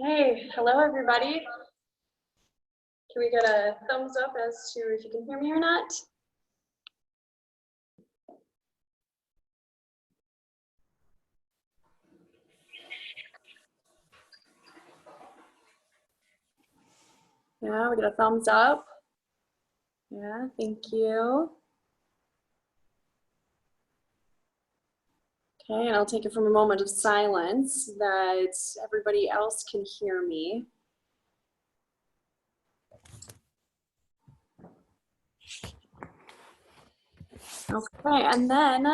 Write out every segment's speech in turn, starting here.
Hey, hello everybody. Can we get a thumbs up as to if you can hear me or not? Yeah, we got a thumbs up. Yeah, thank you. Okay, and I'll take it from a moment of silence that everybody else can hear me. Okay, and then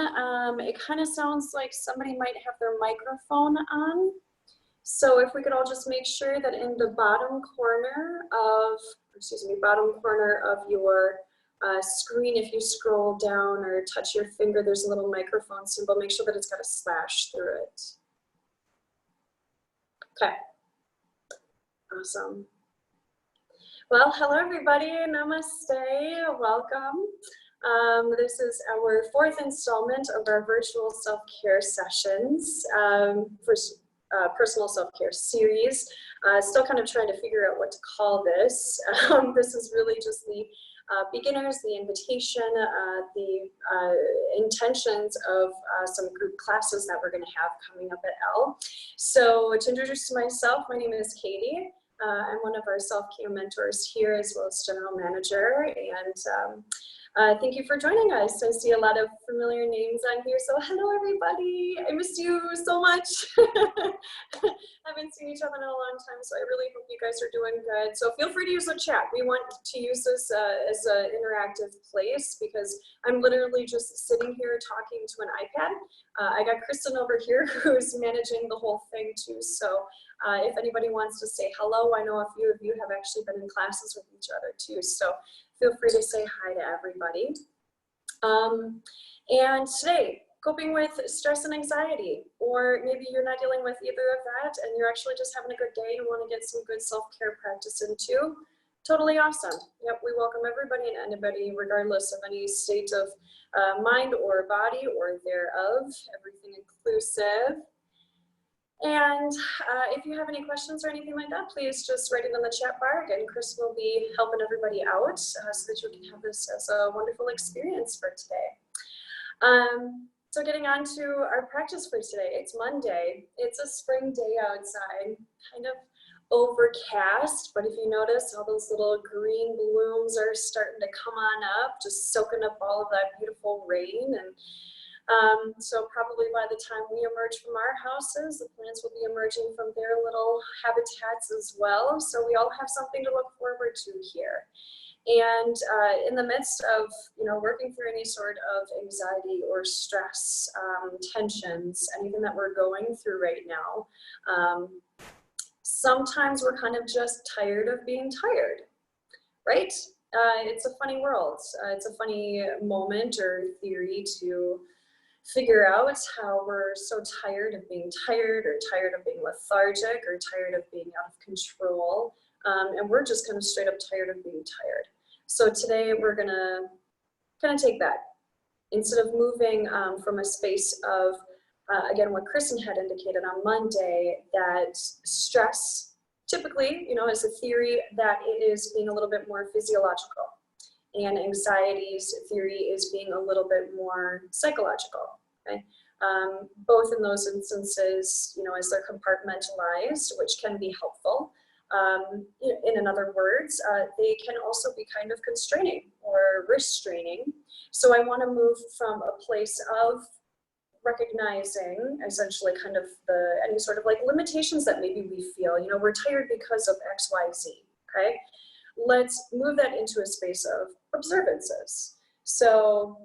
it kind of sounds like somebody might have their microphone on. So if we could all just make sure that in the bottom corner of, your screen, if you scroll down or touch your finger, there's a little microphone symbol. Make sure that it's got a slash through it. Okay, awesome. Well, hello everybody, namaste, welcome. This is our fourth installment of our virtual self-care sessions for personal self-care series. Still kind of trying to figure out what to call this. This is really just the beginners, the invitation, the intentions of some group classes that we're going to have coming up at Elle. So to introduce myself, my name is Katie. I'm one of our self-care mentors here as well as general manager, and thank you for joining us. I see a lot of familiar names on here, so hello everybody. I missed you so much. Haven't seen each other in a long time, so I really hope you guys are doing good. So feel free to use the chat. We want to use this as an interactive place because I'm literally just sitting here talking to an iPad. I got Kristen over here who's managing the whole thing too, so if anybody wants to say hello, I know a few of you have actually been in classes with each other too, so feel free to say hi to everybody. And today, coping with stress and anxiety, or maybe you're not dealing with either of that and you're actually just having a good day and want to get some good self-care practice into, totally awesome. Yep, we welcome everybody and anybody regardless of any state of mind or body or thereof, everything inclusive. And if you have any questions or anything like that, please just write it in the chat bar. Again, Chris will be helping everybody out so that you can have this as a wonderful experience for today. So getting on to our practice for today, it's Monday. It's a spring day outside, kind of overcast, but if you notice, all those little green blooms are starting to come on up, just soaking up all of that beautiful rain. And so probably by the time we emerge from our houses, the plants will be emerging from their little habitats as well. So we all have something to look forward to here. And in the midst of, working through any sort of anxiety or stress, tensions, anything that we're going through right now, sometimes we're kind of just tired of being tired, right? It's a funny world. It's a funny moment or theory to figure out how we're so tired of being tired or tired of being lethargic or tired of being out of control. And we're just kind of straight up tired of being tired. So today we're gonna kind of take that. Instead of moving from a space of, again, what Kristen had indicated on Monday, that stress typically, is a theory that it is being a little bit more physiological. And anxiety's theory is being a little bit more psychological, okay? Both in those instances, as they're compartmentalized, which can be helpful. In other words, they can also be kind of constraining or restraining. So I want to move from a place of recognizing essentially kind of any sort of like limitations that maybe we feel, we're tired because of X, Y, Z, okay? Let's move that into a space of observances. So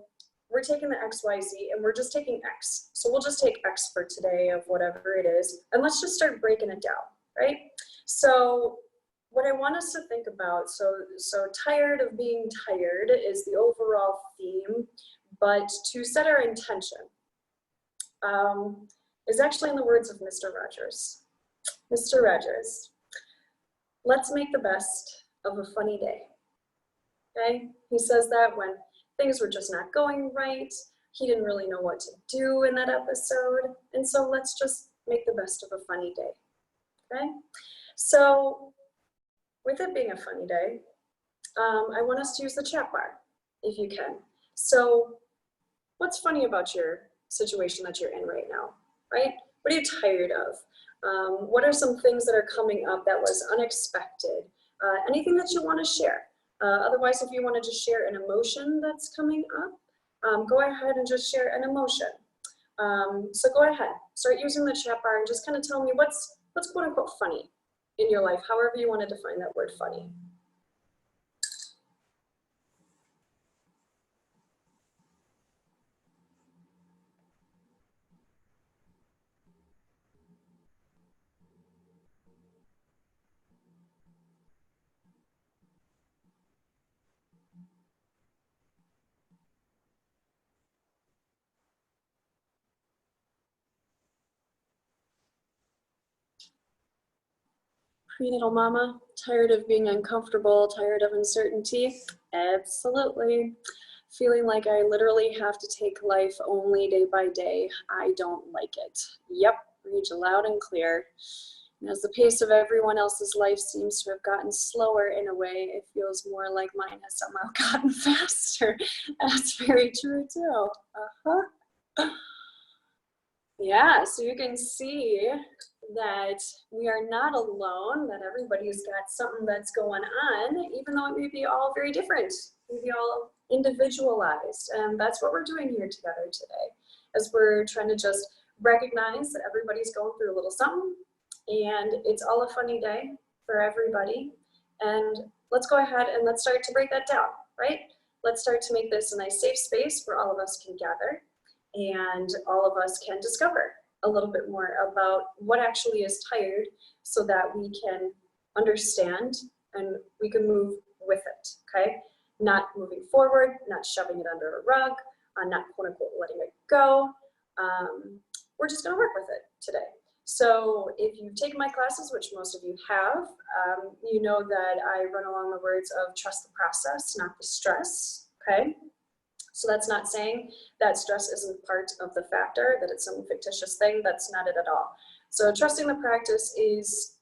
we're taking the X, Y, Z, and we're just taking X. So we'll just take X for today of whatever it is, and let's just start breaking it down, right? So what I want us to think about, so tired of being tired is the overall theme, but to set our intention is actually in the words of Mr. Rogers. Mr. Rogers, let's make the best of a funny day, okay? He says that when things were just not going right, he didn't really know what to do in that episode, and so let's just make the best of a funny day. okay? So with it being a funny day, I want us to use the chat bar, if you can. So what's funny about your situation that you're in right now, right? What are you tired of? What are some things that are coming up that was unexpected? Anything that you want to share. Otherwise, if you want to just share an emotion that's coming up, go ahead and just share an emotion. So go ahead, start using the chat bar and just kind of tell me what's quote unquote funny in your life, however you want to define that word funny. Prenatal mama, tired of being uncomfortable, tired of uncertainty? Absolutely. Feeling like I literally have to take life only day by day. I don't like it. Yep, read you loud and clear. And as the pace of everyone else's life seems to have gotten slower in a way, it feels more like mine has somehow gotten faster. That's very true too. Yeah, so you can see that we are not alone, that everybody's got something that's going on, even though it may be all very different, maybe all individualized. And that's what we're doing here together today, as we're trying to just recognize that everybody's going through a little something, and it's all a funny day for everybody. And let's go ahead and let's start to break that down, right? Let's start to make this a nice safe space where all of us can gather and all of us can discover a little bit more about what actually is tired so that we can understand and we can move with it, okay? Not moving forward, not shoving it under a rug, not quote unquote letting it go. We're just gonna work with it today. So if you've taken my classes, which most of you have, you know that I run along the words of trust the process, not the stress, okay? So that's not saying that stress isn't part of the factor, that it's some fictitious thing. That's not it at all. So trusting the practice is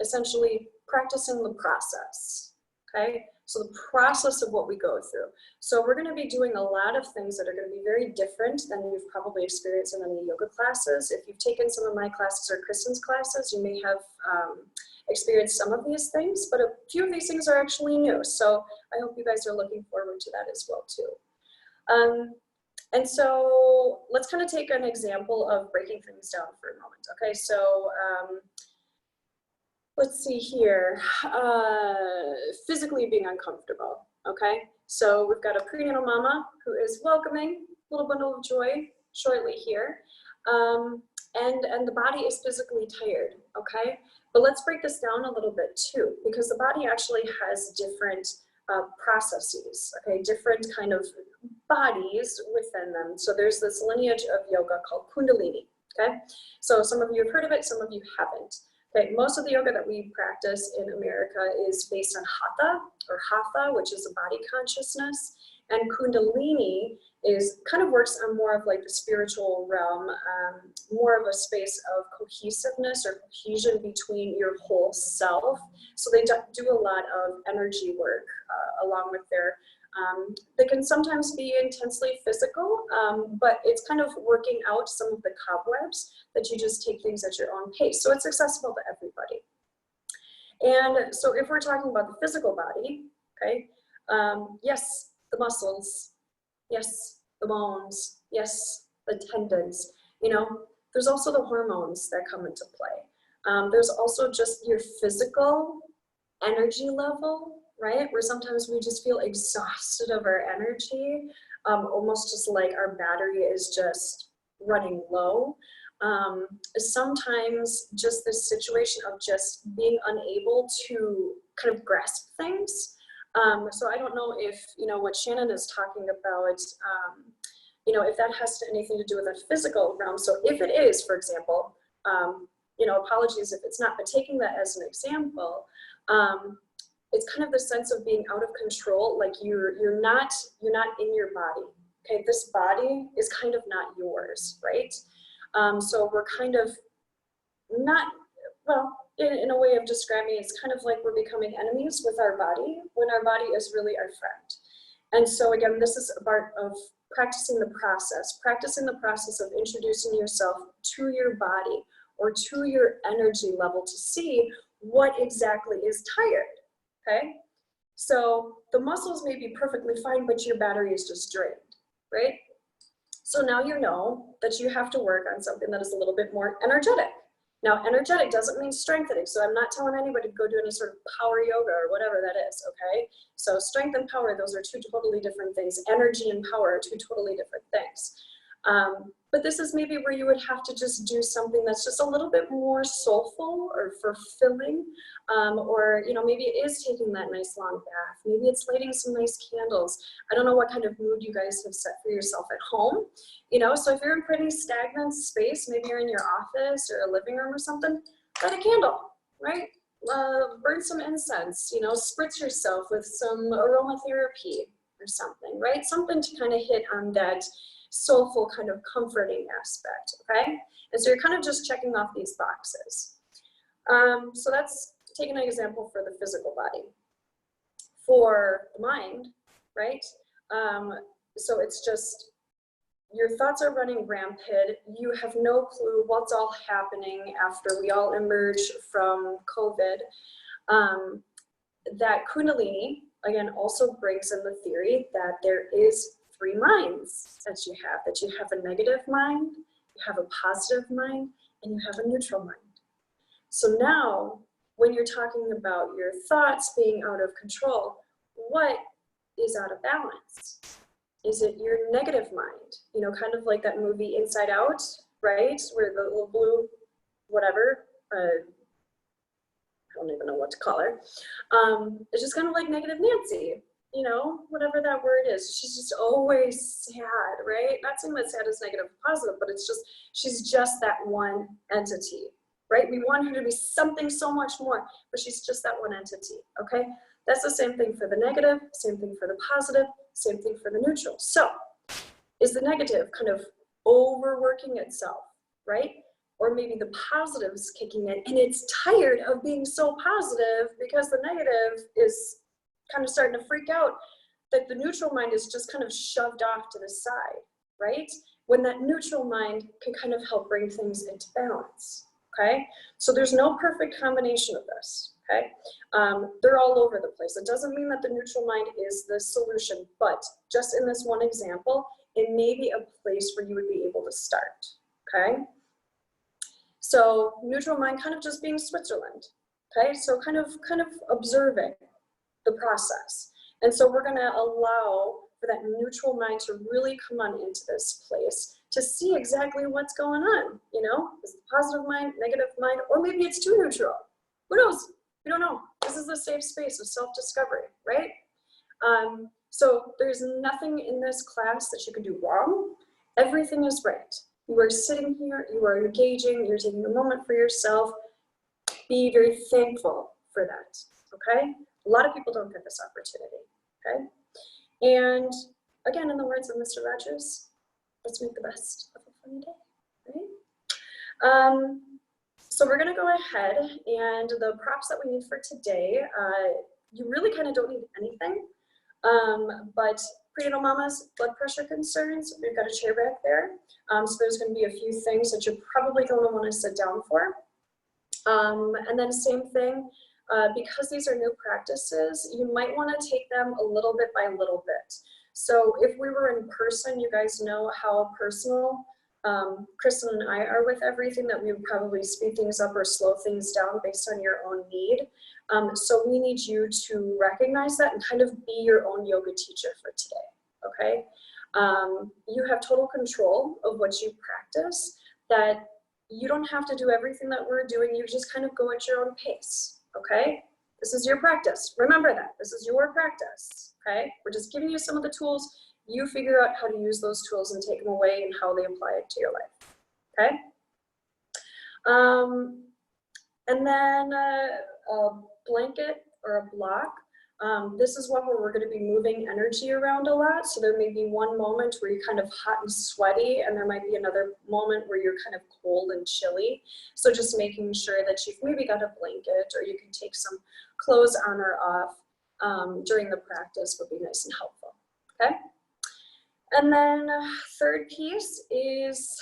essentially practicing the process, okay? So the process of what we go through. So we're gonna be doing a lot of things that are gonna be very different than you've probably experienced in any yoga classes. If you've taken some of my classes or Kristen's classes, you may have experienced some of these things, but a few of these things are actually new. So I hope you guys are looking forward to that as well too. And so let's kind of take an example of breaking things down for a moment. Okay, so let's see here, physically being uncomfortable. Okay, so we've got a prenatal mama who is welcoming, little bundle of joy shortly here. And the body is physically tired, okay? But let's break this down a little bit too, because the body actually has different processes, okay, different kind of bodies within them. So there's this lineage of yoga called Kundalini, okay? So some of you have heard of it, some of you haven't. Okay, most of the yoga that we practice in America is based on Hatha or Hatha, which is a body consciousness, and Kundalini is kind of works on more of like the spiritual realm, more of a space of cohesiveness or cohesion between your whole self. So they do a lot of energy work along with their, they can sometimes be intensely physical, but it's kind of working out some of the cobwebs that you just take things at your own pace. So it's accessible to everybody. And so if we're talking about the physical body, okay, yes, the muscles, yes, the bones, yes, the tendons, you know, there's also the hormones that come into play. There's also just your physical energy level, right? Where sometimes we just feel exhausted of our energy, almost just like our battery is just running low. Sometimes just this situation of just being unable to kind of grasp things. So I don't know if, you know, what Shannon is talking about, you know, if that has anything to do with the physical realm. So if it is, for example, you know, apologies if it's not, but taking that as an example, it's kind of the sense of being out of control, like you're not in your body. Okay, this body is kind of not yours, right? So we're kind of not, well, in a way of describing, it's kind of like we're becoming enemies with our body when our body is really our friend. And so again, this is a part of practicing the process of introducing yourself to your body or to your energy level to see what exactly is tired, okay? So the muscles may be perfectly fine, but your battery is just drained, right? So now you know that you have to work on something that is a little bit more energetic. Now, energetic doesn't mean strengthening, so I'm not telling anybody to go do any sort of power yoga or whatever that is, okay? So strength and power, those are two totally different things. Energy and power are two totally different things. But this is maybe where you would have to just do something that's just a little bit more soulful or fulfilling, or maybe it is taking that nice long bath. Maybe it's lighting some nice candles. I don't know what kind of mood you guys have set for yourself at home. So if you're in pretty stagnant space, maybe you're in your office or a living room or something, light a candle, right? Burn some incense, spritz yourself with some aromatherapy or something, right? Something to kind of hit on that soulful kind of comforting aspect, okay? And so you're kind of just checking off these boxes. So that's taking an example for the physical body. For the mind, right? So it's just, your thoughts are running rampant. You have no clue what's all happening after we all emerge from COVID. That Kundalini, again, also brings in the theory that there is 3 minds that you have a negative mind, you have a positive mind, and you have a neutral mind. So now, when you're talking about your thoughts being out of control, what is out of balance? Is it your negative mind? Kind of like that movie Inside Out, right? Where the little blue, whatever, I don't even know what to call her. It's just kind of like negative Nancy, whatever that word is. She's just always sad, right? Not saying that sad is negative or positive, but it's just, she's just that one entity, right? We want her to be something so much more, but she's just that one entity, okay? That's the same thing for the negative, same thing for the positive, same thing for the neutral. So, is the negative kind of overworking itself, right? Or maybe the positive is kicking in and it's tired of being so positive because the negative is kind of starting to freak out that the neutral mind is just kind of shoved off to the side, right? When that neutral mind can kind of help bring things into balance, okay? So there's no perfect combination of this, okay? They're all over the place. It doesn't mean that the neutral mind is the solution, but just in this one example, it may be a place where you would be able to start, okay? So neutral mind kind of just being Switzerland, okay? So kind of observing the process. And so we're gonna allow for that neutral mind to really come on into this place to see exactly what's going on, Is it positive mind, negative mind, or maybe it's too neutral. Who knows? We don't know. This is a safe space of self-discovery, right? So there's nothing in this class that you can do wrong. Everything is right. You are sitting here, you are engaging, you're taking a moment for yourself. Be very thankful for that, okay? A lot of people don't get this opportunity, okay? And again, in the words of Mr. Rogers, let's make the best of a funny day, right? So we're gonna go ahead, and the props that we need for today, you really kind of don't need anything, but prenatal mamas, blood pressure concerns, we've got a chair back there. So there's gonna be a few things that you're probably gonna wanna sit down for. And then same thing, because these are new practices, you might wanna take them a little bit by little bit. So if we were in person, you guys know how personal Kristen and I are with everything, that we would probably speed things up or slow things down based on your own need. So we need you to recognize that and kind of be your own yoga teacher for today, okay? You have total control of what you practice, that you don't have to do everything that we're doing, you just kind of go at your own pace, okay? This is your practice, remember that, this is your practice, okay? We're just giving you some of the tools, you figure out how to use those tools and take them away and how they apply it to your life, okay? And then a blanket or a block This is one where we're going to be moving energy around a lot. So there may be one moment where you're kind of hot and sweaty, and there might be another moment where you're kind of cold and chilly. So just making sure that you've maybe got a blanket, or you can take some clothes on or off during the practice would be nice and helpful. Okay. And then third piece is,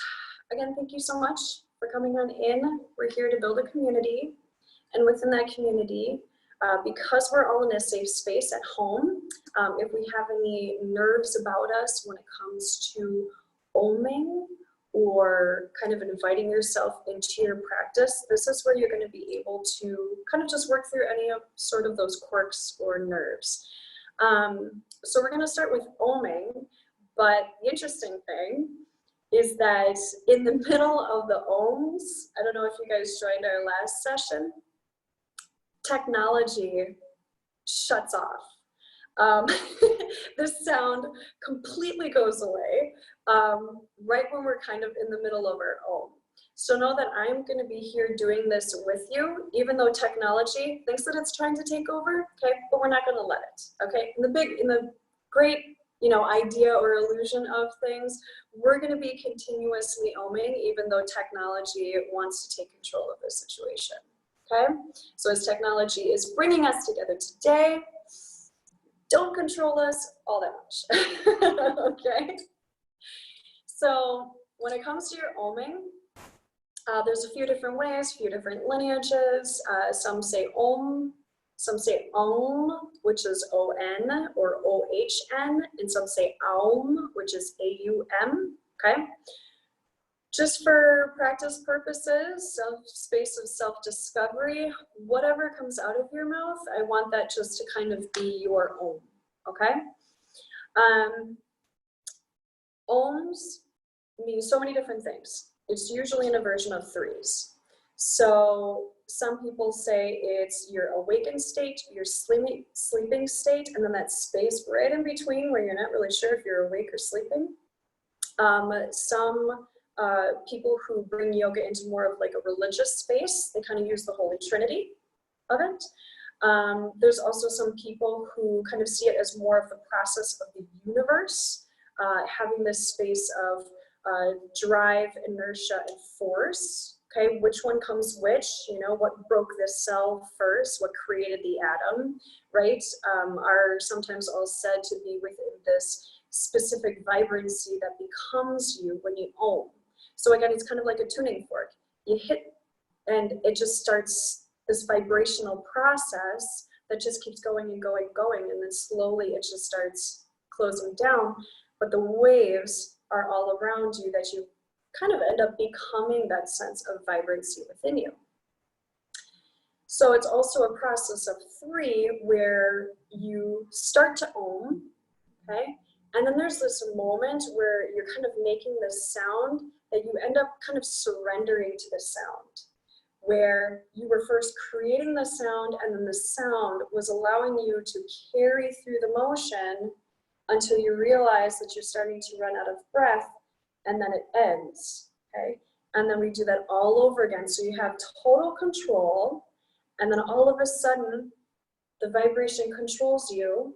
again, thank you so much for coming on in. We're here to build a community. And within that community, because we're all in a safe space at home, if we have any nerves about us when it comes to oming or kind of inviting yourself into your practice, this is where you're going to be able to kind of just work through any of sort of those quirks or nerves. So we're going to start with oming, but the interesting thing is that in the middle of the ohms, I don't know if you guys joined our last session, technology shuts off. The sound completely goes away right when we're kind of in the middle of our ohm. So know that I'm going to be here doing this with you, even though technology thinks that it's trying to take over, okay? But we're not going to let it, okay? In the great, idea or illusion of things, we're going to be continuously ohming, even though technology wants to take control of the situation. Okay, so as technology is bringing us together today, don't control us all that much. Okay, so when it comes to your ohming, there's a few different ways, a few different lineages. Some say ohm, some say ohm, which is O-N or O-H-N, and some say aum, which is A-U-M, okay? Just for practice purposes, space of self-discovery, whatever comes out of your mouth, I want that just to kind of be your own, okay? Ohms mean so many different things. It's usually in a version of threes. So some people say it's your awakened state, your sleeping state, and then that space right in between where you're not really sure if you're awake or sleeping. Some people who bring yoga into more of like a religious space, they kind of use the Holy Trinity of it. There's also some people who kind of see it as more of the process of the universe, having this space of drive, inertia, and force. Okay, which one comes which, what broke this cell first, what created the atom, right, are sometimes all said to be within this specific vibrancy that becomes you when you ohm. So again, it's kind of like a tuning fork. You hit, and it just starts this vibrational process that just keeps going and going and going, and then slowly it just starts closing down. But the waves are all around you that you kind of end up becoming that sense of vibrancy within you. So it's also a process of three where you start to ohm, okay? And then there's this moment where you're kind of making this sound that you end up kind of surrendering to the sound, where you were first creating the sound, and then the sound was allowing you to carry through the motion until you realize that you're starting to run out of breath, and then it ends, okay? And then we do that all over again. So you have total control, and then all of a sudden, the vibration controls you,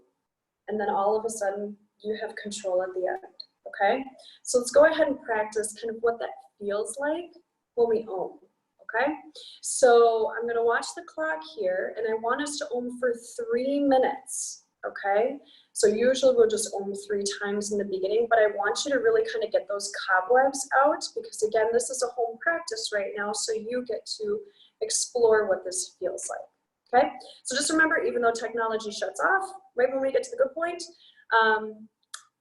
and then all of a sudden, you have control at the end, okay? So let's go ahead and practice kind of what that feels like when we ohm, okay? So I'm gonna watch the clock here, and I want us to ohm for 3 minutes, okay? So usually we'll just ohm 3 times in the beginning, but I want you to really kind of get those cobwebs out, because again, this is a home practice right now, so you get to explore what this feels like, okay? So just remember, even though technology shuts off, right when we get to the good point,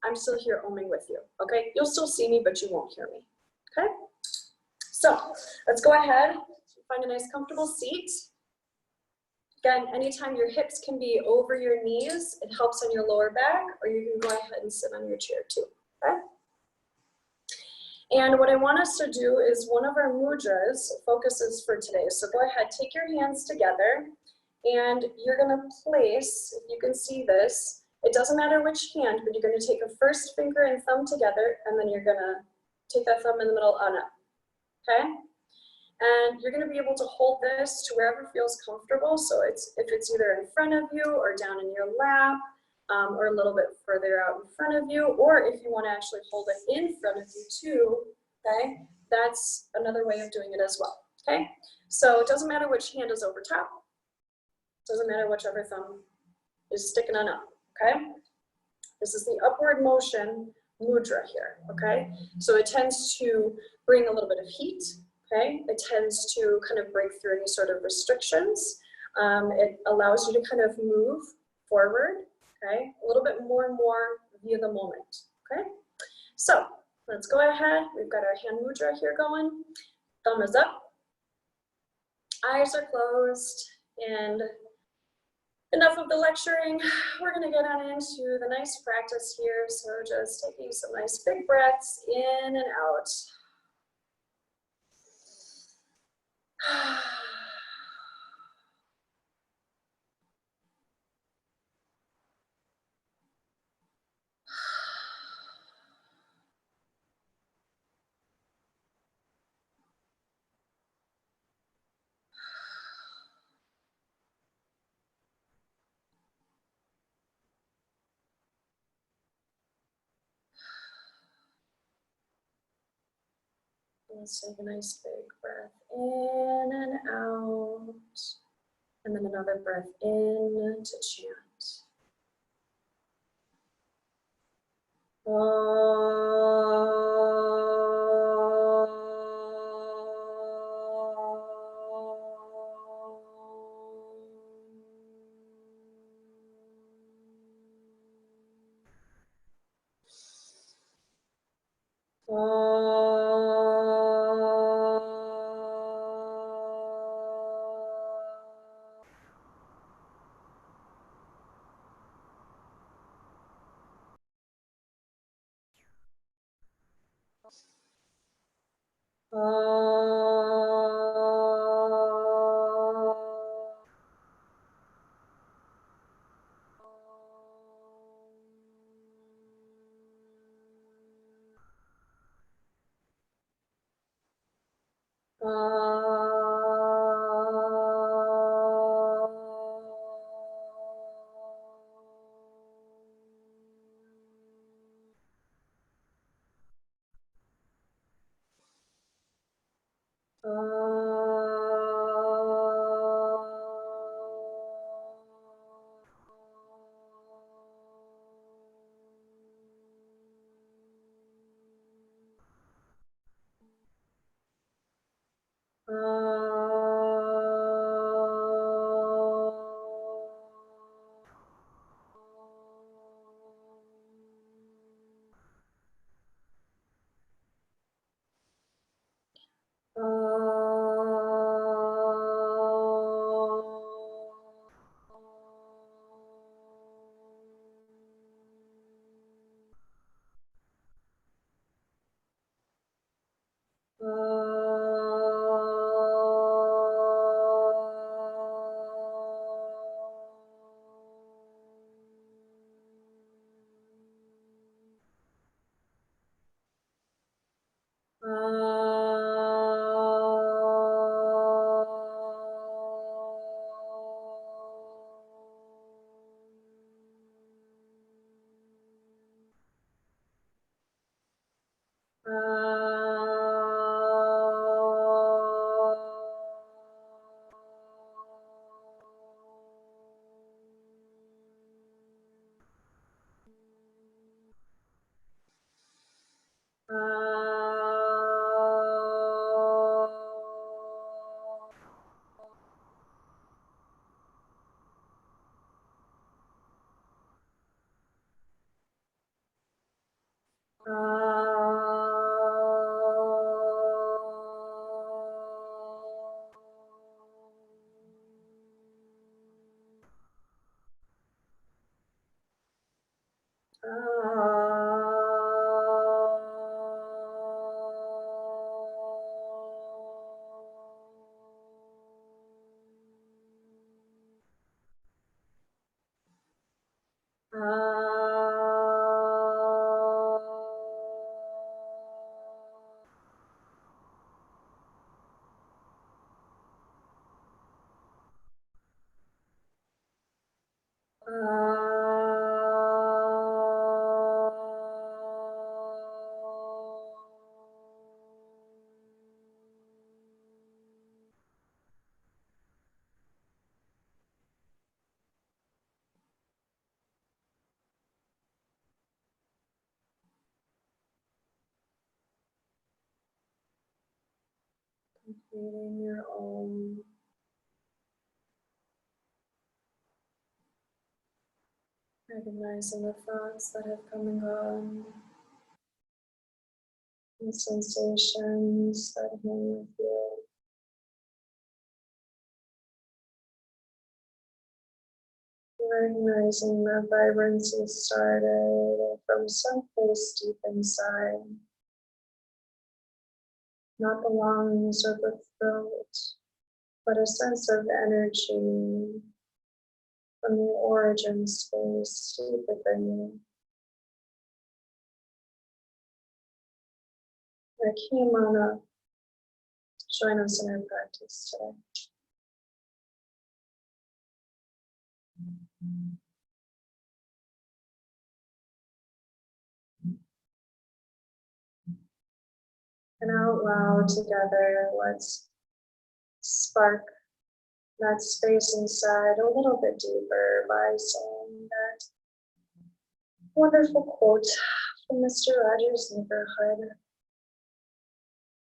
I'm still here ohming with you, okay? You'll still see me, but you won't hear me, okay? So let's go ahead, find a nice comfortable seat. Again, anytime your hips can be over your knees, it helps on your lower back, or you can go ahead and sit on your chair too, okay? And what I want us to do is one of our mudras focuses for today. So go ahead, take your hands together, and you're gonna place, if you can see this, it doesn't matter which hand, but you're gonna take a first finger and thumb together, and then you're gonna take that thumb in the middle on up, okay? And you're going to be able to hold this to wherever feels comfortable. So if it's either in front of you or down in your lap, or a little bit further out in front of you, or if you want to actually hold it in front of you too, okay? That's another way of doing it as well, okay? So it doesn't matter which hand is over top. Doesn't matter whichever thumb is sticking on up, okay? This is the upward motion mudra here, okay? So it tends to bring a little bit of heat, okay? It tends to kind of break through any sort of restrictions. It allows you to kind of move forward, okay? A little bit more and more via the moment, okay? So let's go ahead. We've got our hand mudra here going. Thumb is up. Eyes are closed, and enough of the lecturing. We're gonna get on into the nice practice here. So just taking some nice big breaths in and out. Let's take a nice big breath in and out. And then another breath in to chant. Completing your own recognizing the thoughts that have come and gone, and sensations that hang with you. Recognizing that vibrancy started from someplace deep inside, not the lungs or the throat, but a sense of energy from the origin space deep within you. I came on up to join us in our practice today. And out loud together, let's spark that space inside a little bit deeper by saying that wonderful quote from Mr. Rogers' neighborhood.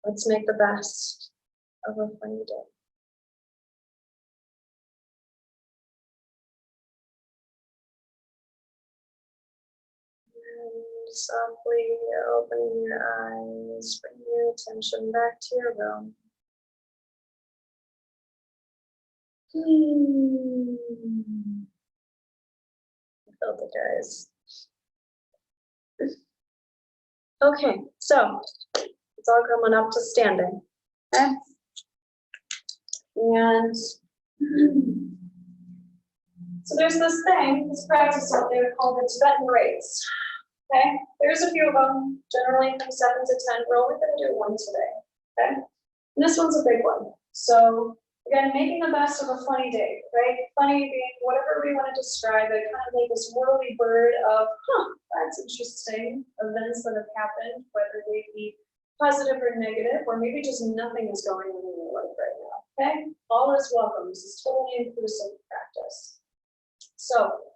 Let's make the best of a funny day. And softly opening your eyes, bring your attention back to your room. I felt it, guys. Okay, so it's all coming up to standing. Okay? And so there's this thing, this practice out there called the Tibetan braids. Okay, there's a few of them, generally from 7 to 10. We're only going to do one today. Okay, and this one's a big one. So again, making the best of a funny day, right? Funny being whatever we want to describe it, kind of like this whirly bird of, that's interesting, events that have happened, whether they be positive or negative, or maybe just nothing is going on in your life right now. Okay, all is welcome. This is totally inclusive practice. So,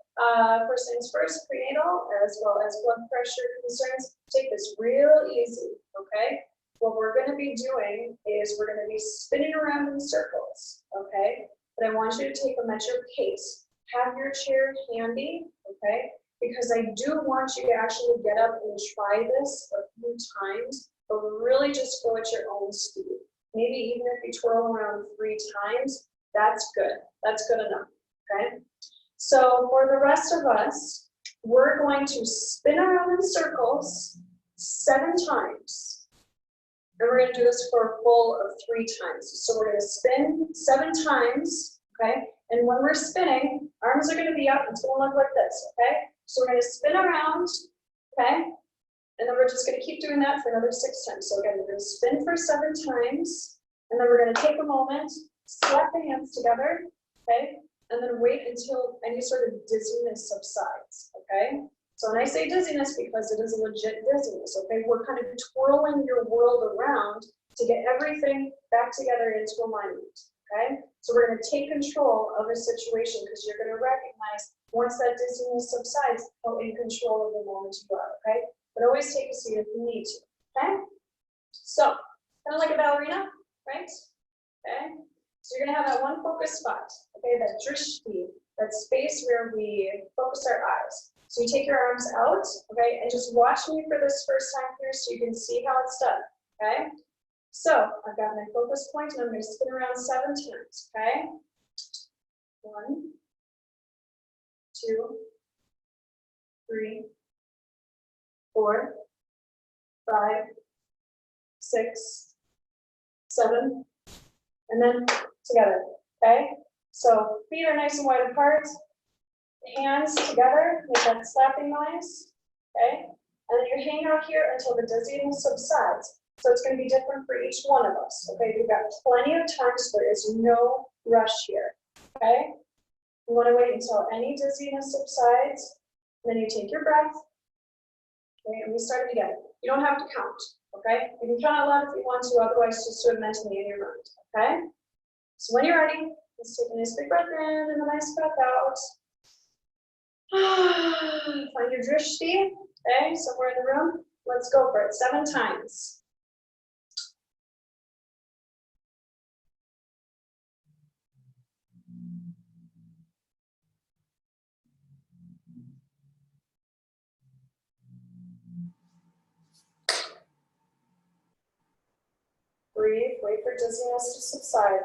first things first, prenatal as well as blood pressure concerns, take this real easy, okay? What we're going to be doing is we're going to be spinning around in circles, okay? But I want you to take them at your pace. Have your chair handy, okay? Because I do want you to actually get up and try this a few times, but really just go at your own speed. Maybe even if you twirl around 3 times, that's good. That's good enough, okay? So for the rest of us, we're going to spin around in circles 7 times. And we're going to do this for a full of 3 times. So we're going to spin 7 times, okay? And when we're spinning, arms are going to be up. It's going to look like this, okay? So we're going to spin around, okay? And then we're just going to keep doing that for another 6 times. So again, we're going to spin for 7 times. And then we're going to take a moment, slap the hands together, okay? And then wait until any sort of dizziness subsides, okay? So when I say dizziness, because it is a legit dizziness, okay? We're kind of twirling your world around to get everything back together into alignment, okay? So we're gonna take control of a situation because you're gonna recognize once that dizziness subsides, how in control of the moment you are, okay? But always take a seat if you need to, okay? So, kind of like a ballerina, right? Okay? So you're going to have that one focus spot, okay, that drishti, that space where we focus our eyes. So you take your arms out, okay, and just watch me for this first time here so you can see how it's done, okay? So I've got my focus point and I'm going to spin around 7 times, okay? 1, 2, 3, 4, 5, 6, 7, and then together, okay? So feet are nice and wide apart, hands together, make that slapping noise, okay? And then you hang out here until the dizziness subsides. So it's going to be different for each one of us, okay? We've got plenty of time, so there is no rush here, okay? You want to wait until any dizziness subsides, then you take your breath, okay, and we start it again. You don't have to count, okay? You can count out loud if you want to, otherwise just do it mentally in your mind, okay? So when you're ready, let's take a nice big breath in and a nice breath out. Find your drishti, okay, somewhere in the room. Let's go for it, 7 times. Breathe, wait for dizziness to subside.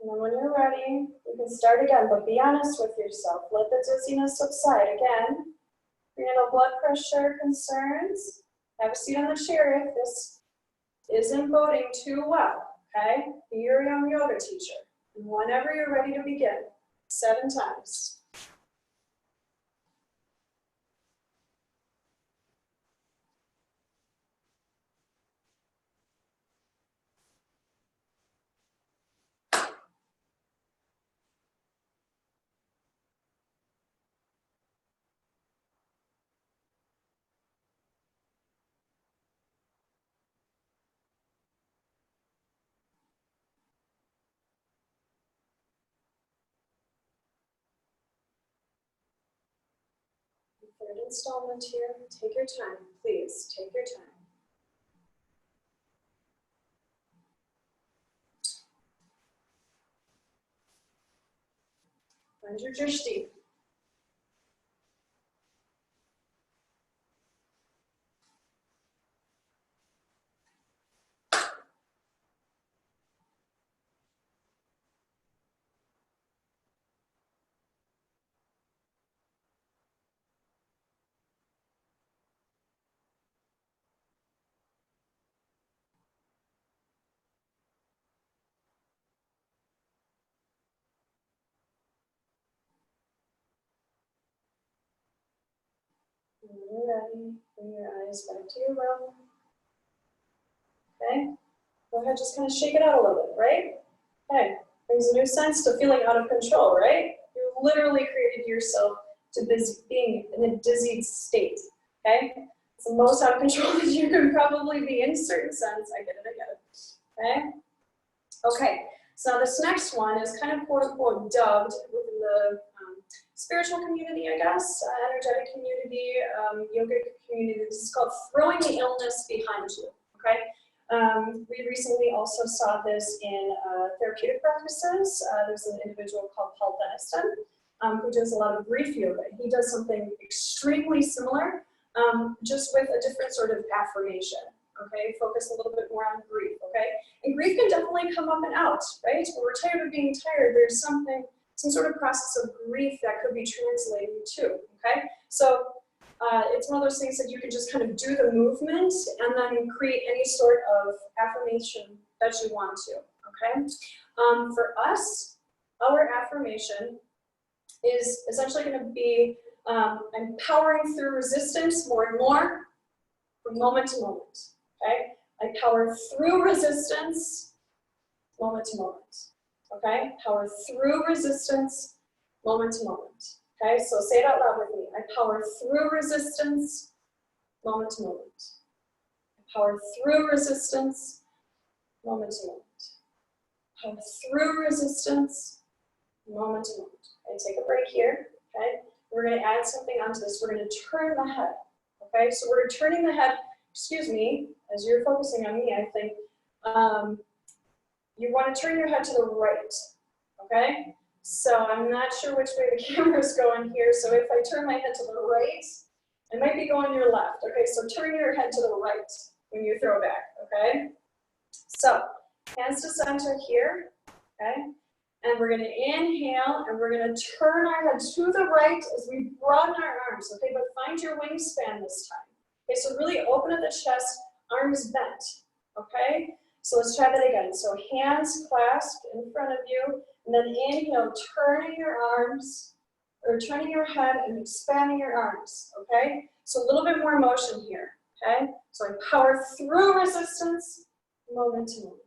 And then when you're ready, you can start again, but be honest with yourself. Let the dizziness subside again. If you have no blood pressure concerns, have a seat on the chair if this isn't boding too well, okay? Be your own yoga teacher. And whenever you're ready to begin, 7 times. Third installment here. Take your time, please. Take your time. Find your drishti. When you're ready, bring your eyes back to your room. Okay? Go ahead, just kind of shake it out a little bit, right? Okay. Brings a new sense to feeling out of control, right? You literally created yourself to being in a dizzied state, okay? It's the most out of control that you can probably be in a certain sense. I get it, okay? Okay, so this next one is kind of quote unquote dubbed within the spiritual community, I guess, energetic community, yogic community. This is called throwing the illness behind you, okay? We recently also saw this in therapeutic practices. There's an individual called Paul Denniston who does a lot of grief yoga. He does something extremely similar, just with a different sort of affirmation, okay? Focus a little bit more on grief, okay? And grief can definitely come up and out, right? When we're tired of being tired, there's some sort of process of grief that could be translating too, okay? So it's one of those things that you can just kind of do the movement and then create any sort of affirmation that you want to, okay? For us, our affirmation is essentially going to be empowering through resistance more and more from moment to moment, okay? I power through resistance moment to moment, okay? Power through resistance moment to moment. Okay, so say it out loud with me. I power through resistance, moment to moment. I power through resistance, moment to moment. Power through resistance, moment to moment. Okay, take a break here. Okay, we're going to add something onto this. We're going to turn the head. Okay, so we're turning the head. Excuse me, as you're focusing on me, I think you want to turn your head to the right. Okay. So I'm not sure which way the camera is going here. So if I turn my head to the right, I might be going your left. Okay, so turn your head to the right when you throw back, okay? So hands to center here, okay? And we're gonna inhale and we're gonna turn our head to the right as we broaden our arms, okay? But find your wingspan this time. Okay, so really open at the chest, arms bent, okay? So let's try that again. So hands clasped in front of you, and then inhale, turning your arms, or turning your head and expanding your arms, okay? So a little bit more motion here, okay? So I power through resistance, moment to moment.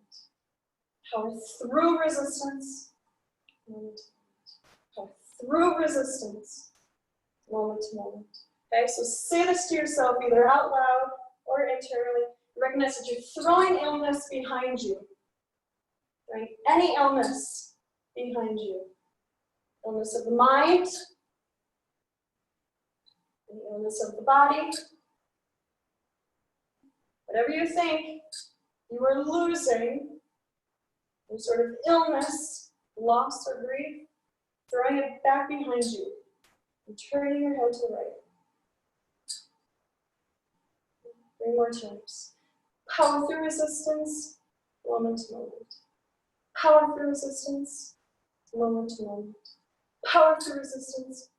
Power through resistance, moment to moment. Power through resistance, moment to moment. Okay, so say this to yourself either out loud or internally. Recognize that you're throwing illness behind you, right? Any illness behind you. Illness of the mind, the illness of the body. Whatever you think you are losing, some sort of illness, loss, or grief, throwing it back behind you and turning your head to the right. 3 more times. Power through resistance, moment to moment. Power through resistance, moment to moment. Power through resistance.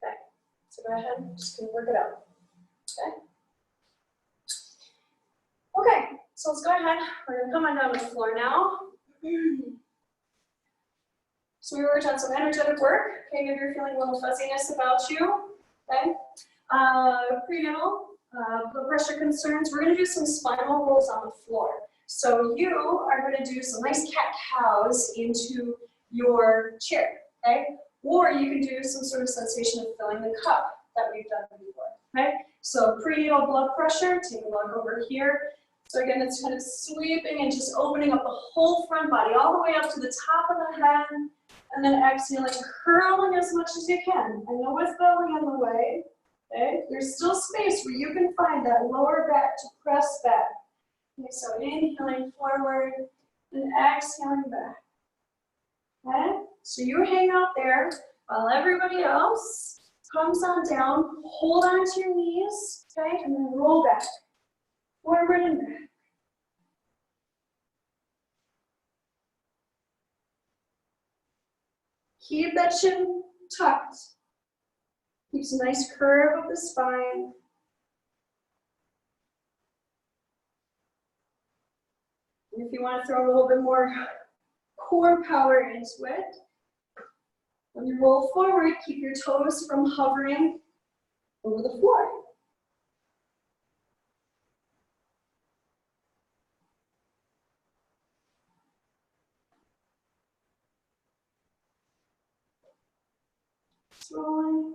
Okay, so go ahead, I'm just gonna work it out. Okay? Okay, so let's go ahead. We're gonna come on down to the floor now. So we worked on some energetic work. Okay, maybe you're feeling a little fuzziness about you. Okay, prenatal, blood pressure concerns. We're gonna do some spinal rolls on the floor. So you are gonna do some nice cat-cows into your chair, okay? Or you can do some sort of sensation of filling the cup that we've done before, okay? So prenatal blood pressure, take a look over here. So again, it's kind of sweeping and just opening up the whole front body, all the way up to the top of the head, and then exhaling, curling as much as you can. I know with belly in the way, okay? There's still space where you can find that lower back to press back. Okay, so inhaling forward and exhaling back. Okay? So you hang out there while everybody else comes on down, hold on to your knees, okay, and then roll back. Forward and back. Keep that chin tucked. Keeps a nice curve of the spine. And if you want to throw a little bit more core power into it, when you roll forward, keep your toes from hovering over the floor. Rolling.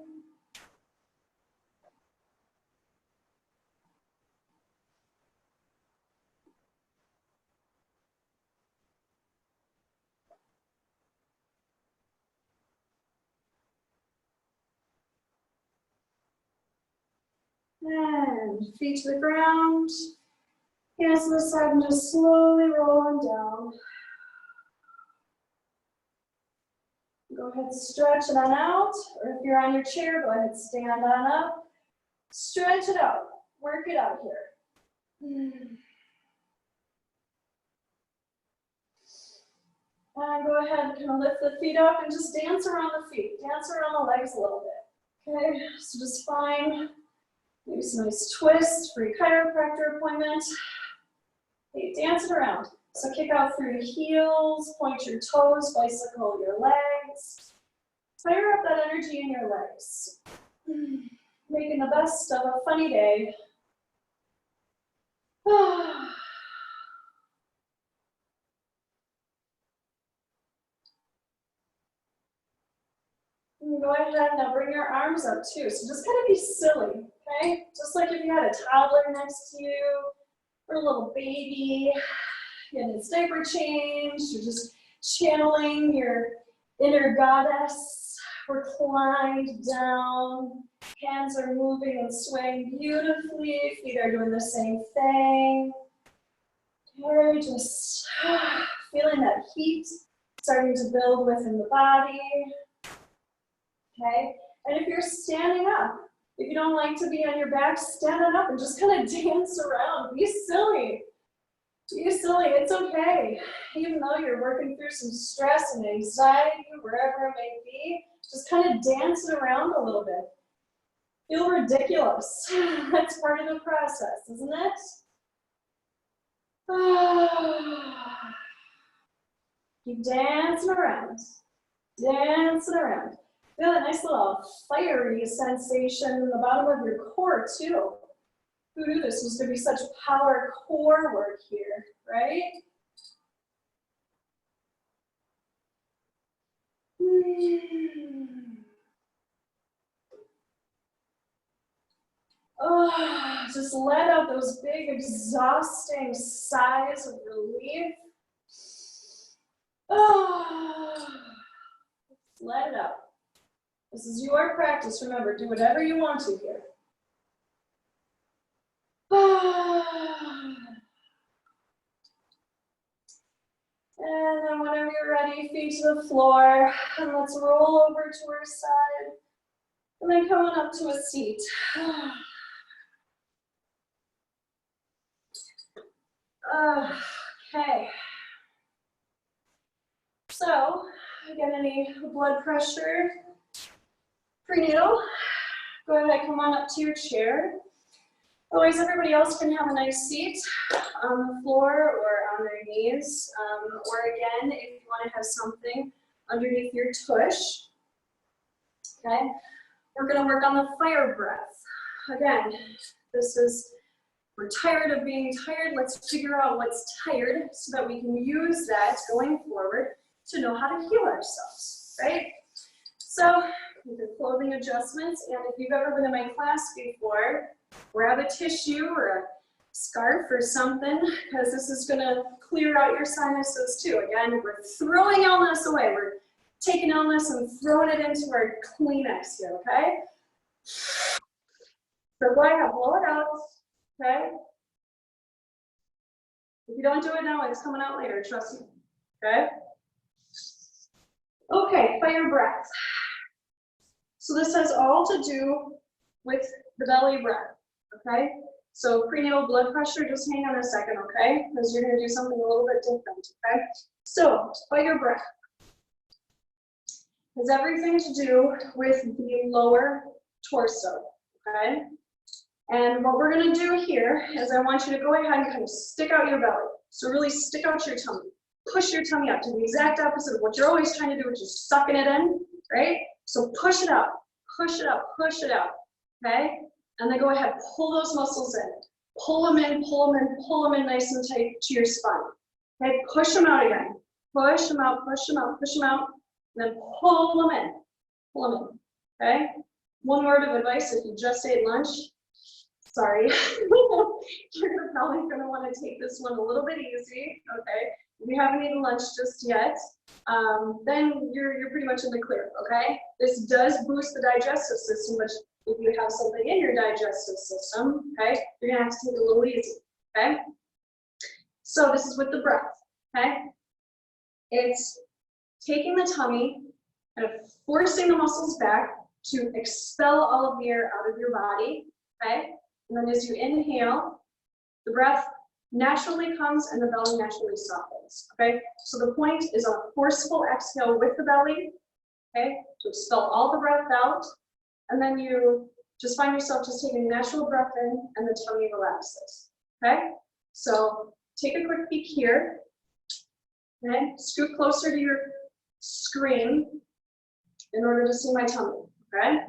And feet to the ground. Hands to the side and just slowly roll on down. Go ahead, stretch it on out. Or if you're on your chair, go ahead, stand on up. Stretch it out. Work it out here. And go ahead and kind of lift the feet up and just dance around the feet. Dance around the legs a little bit. Okay, so just find maybe some nice twists for your chiropractor appointment. Okay, dance it around. So kick out through your heels, point your toes, bicycle your legs. Fire up that energy in your legs. Making the best of a funny day. And go ahead, now bring your arms up too. So just kind of be silly, okay? Just like if you had a toddler next to you, or a little baby, and its diaper changed, you're just channeling your inner goddess, reclined down, hands are moving and swaying beautifully, feet are doing the same thing. Okay, just feeling that heat starting to build within the body. Okay, and if you're standing up, if you don't like to be on your back, stand on up and just kind of dance around. Be silly. Be silly, it's okay. Even though you're working through some stress and anxiety, wherever it may be, just kind of dance it around a little bit. Feel ridiculous. That's part of the process, isn't it? Keep dancing around. Dancing around. Feel that nice little fiery sensation in the bottom of your core too. Who knew this was going to be such power core work here, right? Oh, just let out those big, exhausting sighs of relief. Oh, let it out. This is your practice. Remember, do whatever you want to here. And then whenever you're ready, feet to the floor. And let's roll over to our side. And then coming up to a seat. Okay. So, again, any blood pressure, prenatal, go ahead, come on up to your chair. Otherwise, everybody else can have a nice seat on the floor or on their knees. Or again, if you want to have something underneath your tush. Okay, we're going to work on the fire breath. Again, this is, we're tired of being tired. Let's figure out what's tired so that we can use that going forward to know how to heal ourselves, right? So, with the clothing adjustments, and if you've ever been in my class before, grab a tissue or a scarf or something, because this is going to clear out your sinuses too. Again, we're throwing illness away. We're taking illness and throwing it into our Kleenex here, okay? So go ahead, blow it out, okay? If you don't do it now, it's coming out later, trust me, okay? Okay, fire breath. So this has all to do with the belly breath, okay? So prenatal blood pressure, just hang on a second, okay? Because you're gonna do something a little bit different, okay? So fire breath has everything to do with the lower torso, okay? And what we're gonna do here is I want you to go ahead and kind of stick out your belly. So really stick out your tummy. Push your tummy out, do the exact opposite of what you're always trying to do, which is sucking it in, right? So push it out, push it out, push it out, okay? And then go ahead, pull those muscles in. Pull them in, pull them in, pull them in nice and tight to your spine. Okay, push them out again. Push them out, push them out, push them out. And then pull them in, pull them in, okay? One word of advice, if you just ate lunch, sorry, you're probably gonna wanna take this one a little bit easy, okay? If you haven't eaten lunch just yet, then you're pretty much in the clear, okay? This does boost the digestive system, but if you have something in your digestive system, okay, you're gonna have to take it a little easy, okay? So this is with the breath, okay? It's taking the tummy and forcing the muscles back to expel all of the air out of your body, okay? And then as you inhale, the breath naturally comes and the belly naturally softens, okay? So the point is a forceful exhale with the belly, okay, to expel all the breath out, and then you just find yourself just taking a natural breath in and the tummy relaxes, okay? So take a quick peek here, okay? Scoot closer to your screen in order to see my tummy, okay?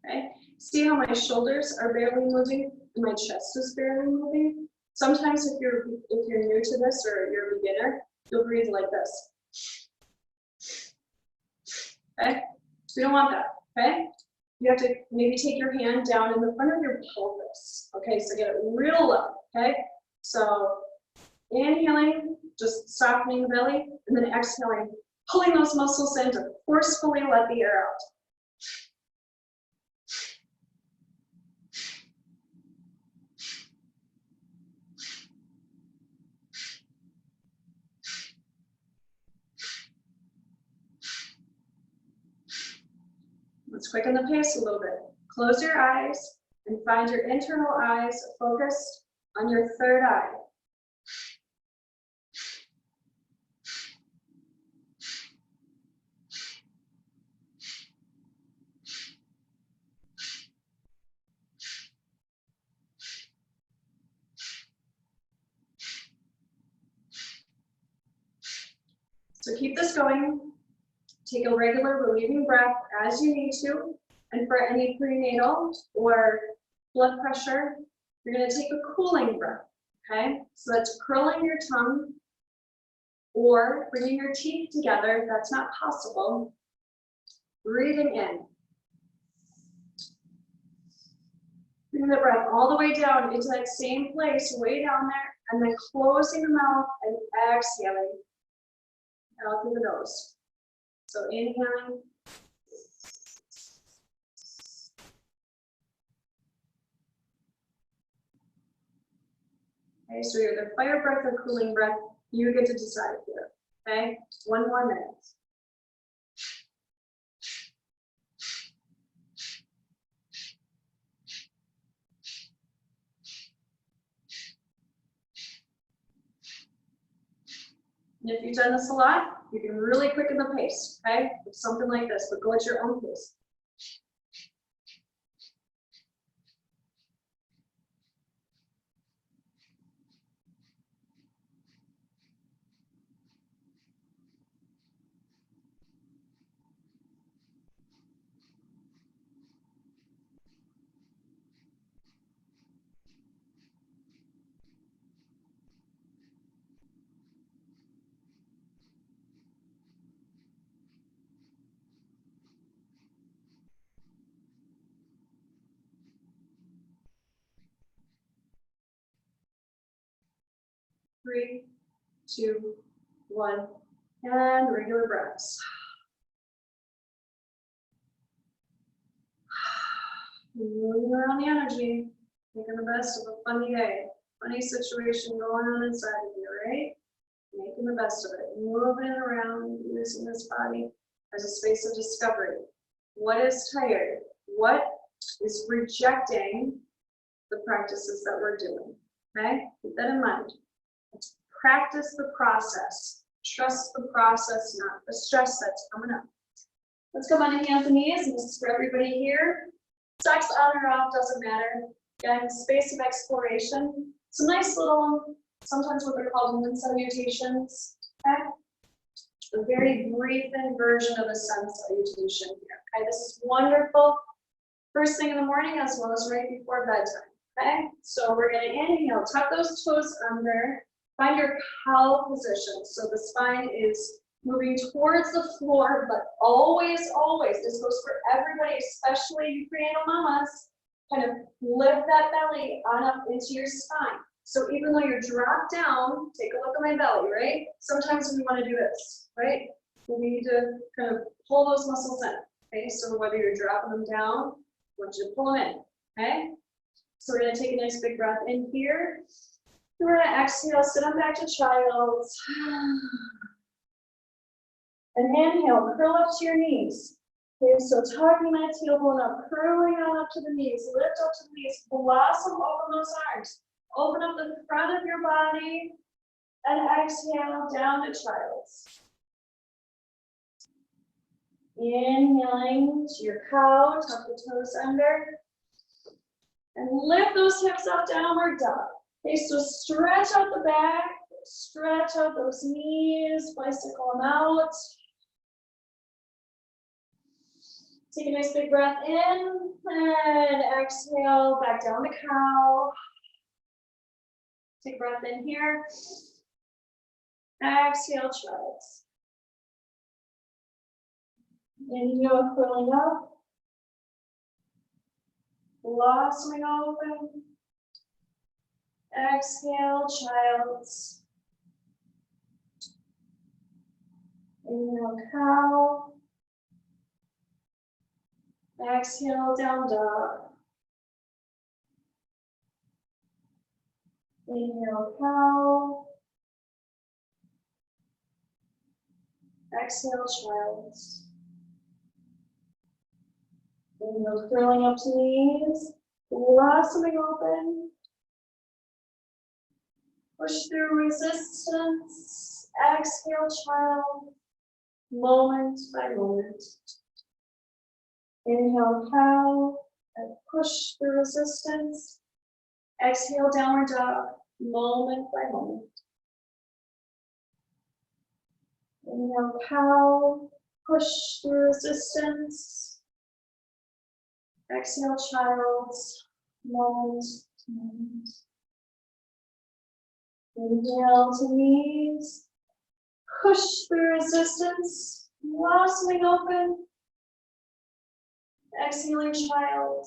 Okay, see how my shoulders are barely moving and my chest is barely moving? Sometimes if you're new to this or you're a beginner, you'll breathe like this. Okay, we don't want that, okay? You have to maybe take your hand down in the front of your pelvis. Okay, so get it real low, okay? So inhaling, just softening the belly, and then exhaling, pulling those muscles in to forcefully let the air out. Let's quicken the pace a little bit. Close your eyes And find your internal eyes focused on your third eye. So keep this going. Take a regular relieving breath as you need to. And for any prenatal or blood pressure, you're going to take a cooling breath, okay? So that's curling your tongue or bringing your teeth together if that's not possible. Breathing in. Bring the breath all the way down into that same place, way down there, and then closing the mouth and exhaling out through the nose. So inhaling. Okay, so either fire breath or cooling breath, you get to decide here. Okay, 1 more minute. And if you've done this a lot, you can really quicken the pace, okay? It's something like this, but go at your own pace. Three, two, one, and regular breaths. Moving around the energy, making the best of a funny day, funny situation going on inside of you, right? Making the best of it, moving around, using this body as a space of discovery. What is tired? What is rejecting the practices that we're doing? Okay, keep that in mind. Let's practice the process. Trust the process, not the stress that's coming up. Let's come on to hands and knees, and this is for everybody here. Sex on or off doesn't matter. Again, space of exploration. Some nice little, sometimes what they're called wind salutations. Okay? A very brief version of a sun salutation here. Okay, this is wonderful. First thing in the morning as well as right before bedtime. Okay, so we're going to inhale, tuck those toes under, find your cow position. So the spine is moving towards the floor, but always, this goes for everybody, especially you prenatal mamas, kind of lift that belly on up into your spine. So even though you're dropped down, take a look at my belly, right? Sometimes we want to do this, right? We need to kind of pull those muscles in, okay? So whether you're dropping them down, I want you to pull them in, okay? So we're going to take a nice big breath in here. We're going to exhale, sit on back to child's. And inhale, curl up to your knees. Okay, so tucking that tailbone up, curling on up to the knees, lift up to the knees, blossom open those arms. Open up the front of your body and exhale down to child's. Inhaling to your cow, tuck the toes under. And lift those hips up, downward dog. Okay, so stretch out the back, stretch out those knees, bicycle them out. Take a nice big breath in and exhale back down the cow. Take a breath in here. Exhale, child's. Inhale, curling up. Blossoming open. Exhale, child's. Inhale, cow. Exhale, down dog. Inhale, cow. Exhale, child's. Inhale, curling up to knees. blossoming open. Push through resistance. Exhale, child. Moment by moment. Inhale, cow. And push through resistance. Exhale, downward dog. Moment by moment. Inhale, cow. Push through resistance. Exhale, child. Moment to moment. Inhale to knees. Push through resistance. Blossoming open. Exhaling, child.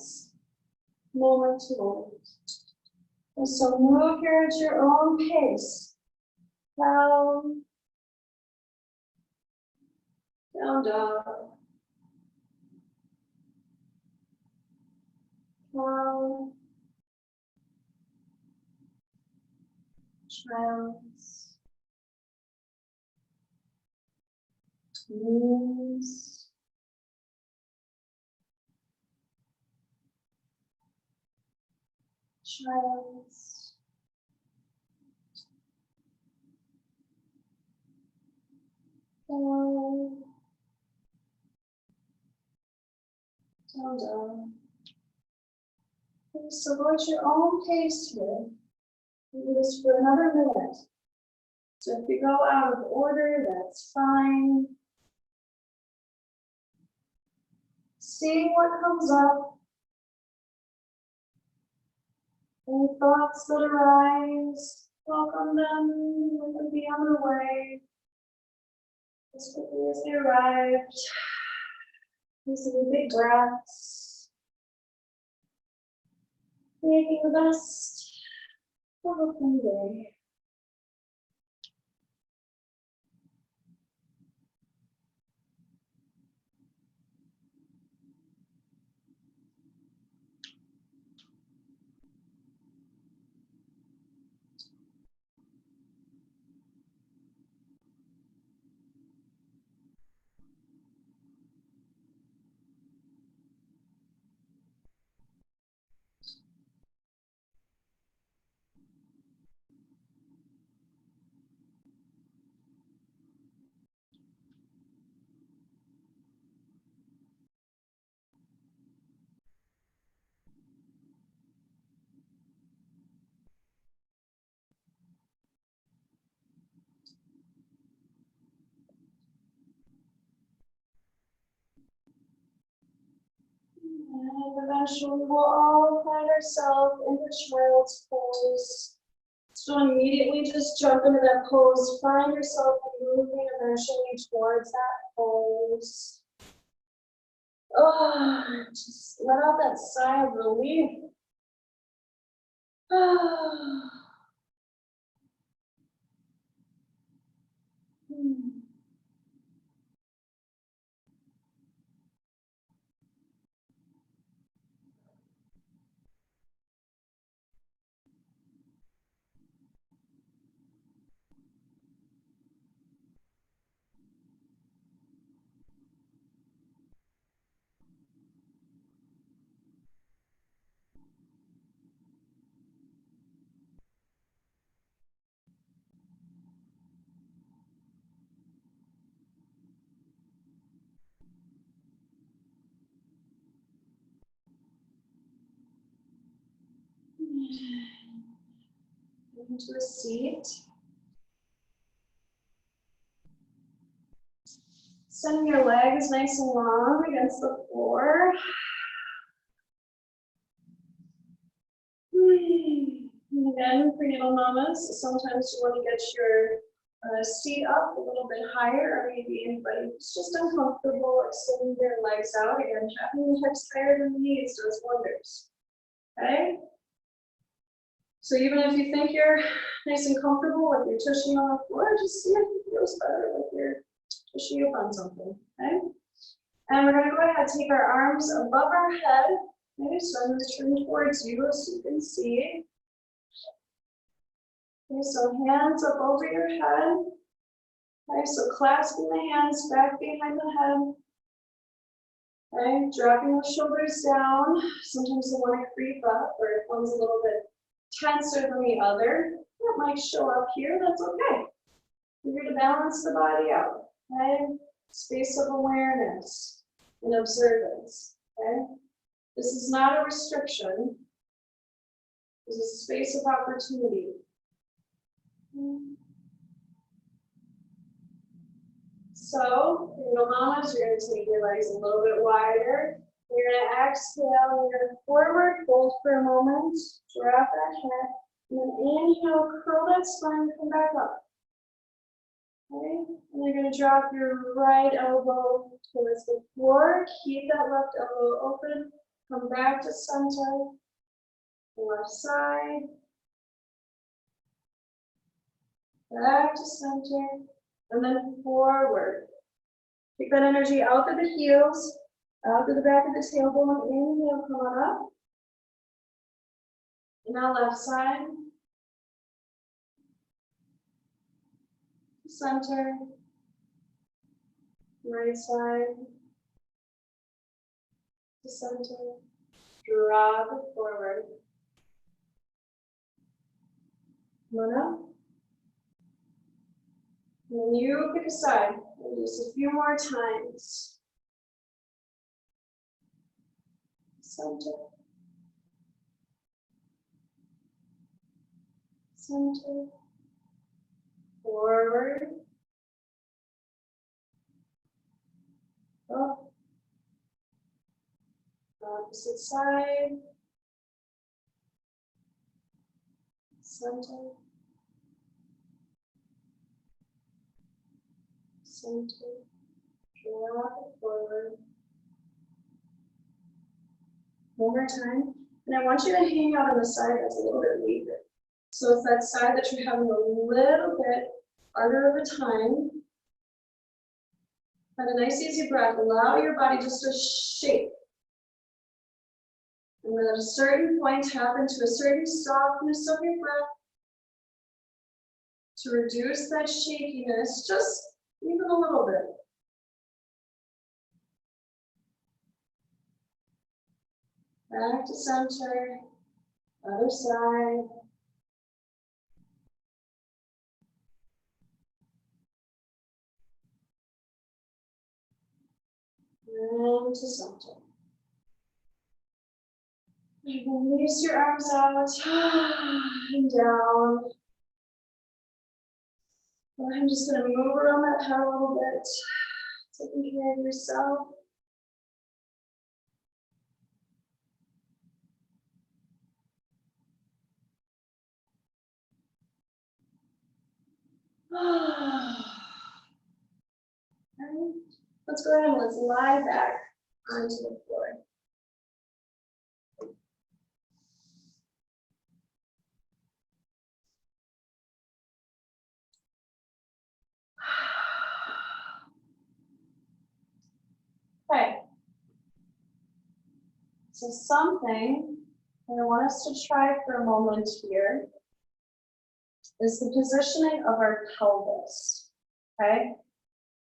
Moment to moment. And so move here at your own pace. Down. Down dog. Down. Child. Knees. Child. Down. Down, down. Okay, so go at your own pace here. Do this for another minute. So if you go out of order, that's fine. Seeing what comes up. Any thoughts that arise, welcome them, let them be on their way. As quickly as they arrive. Using big breaths. Making the best of a fun day. And eventually we'll all find ourselves in the child's pose. So immediately just jump into that pose. Find yourself moving eventually towards that pose. Oh, just let out that sigh of relief. Oh. Into a seat. Sending your legs nice and long against the floor. And again, prenatal mamas, sometimes you want to get your seat up a little bit higher, or maybe anybody who's just uncomfortable extending their legs out. Again, having the hips higher than the knees does wonders. Okay? So even if you think you're nice and comfortable with your tushy on the floor, just see if it feels better with your tushy up on something, okay? And we're gonna go ahead and take our arms above our head. Okay, so I'm gonna turn towards you so you can see. Okay, so hands up over your head. Okay, so clasping the hands back behind the head. Okay, dropping the shoulders down. Sometimes they want to creep up, or if one's a little bit tenser than the other, that might show up here. That's okay. We're here to balance the body out. Okay, space of awareness and observance. Okay, this is not a restriction. This is a space of opportunity. So, little mamas, you're going to take your legs a little bit wider. You're going to exhale, you're going to forward fold for a moment, drop that head, and then inhale, curl that spine, come back up. Okay, and you're going to drop your right elbow towards the floor, keep that left elbow open, come back to center, left side, back to center, and then forward. Take that energy out through the heels, out through the back of the tailbone. Inhale, come on up. And now left side. Center. Right side. To center. Drop it forward. Come on up. And you pick a side. Just a few more times. Center. Center. Forward. Up. Opposite side. Center. Center. Drop it forward. One more time. And I want you to hang out on the side that's a little bit weaker. So it's that side that you're having a little bit harder of a time. Have a nice easy breath. Allow your body just to shake. And then at a certain point, tap into a certain softness of your breath to reduce that shakiness, just even a little bit. Back to center, other side. And to center. Release your arms out and down. I'm just going to move around that head a little bit, taking care of yourself. Right. Let's go ahead and let's lie back onto the floor. Okay. So something that I want us to try for a moment here is the positioning of our pelvis. Okay.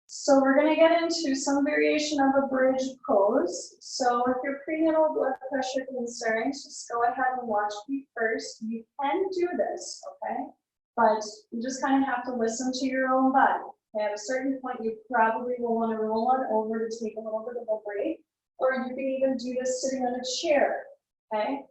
So we're going to get into some variation of a bridge pose. So if your prenatal blood pressure concerns, just go ahead and watch me first. You can do this, okay? But you just kind of have to listen to your own body. Okay? At a certain point, you probably will want to roll on over to take a little bit of a break, or you can even do this sitting on a chair, okay?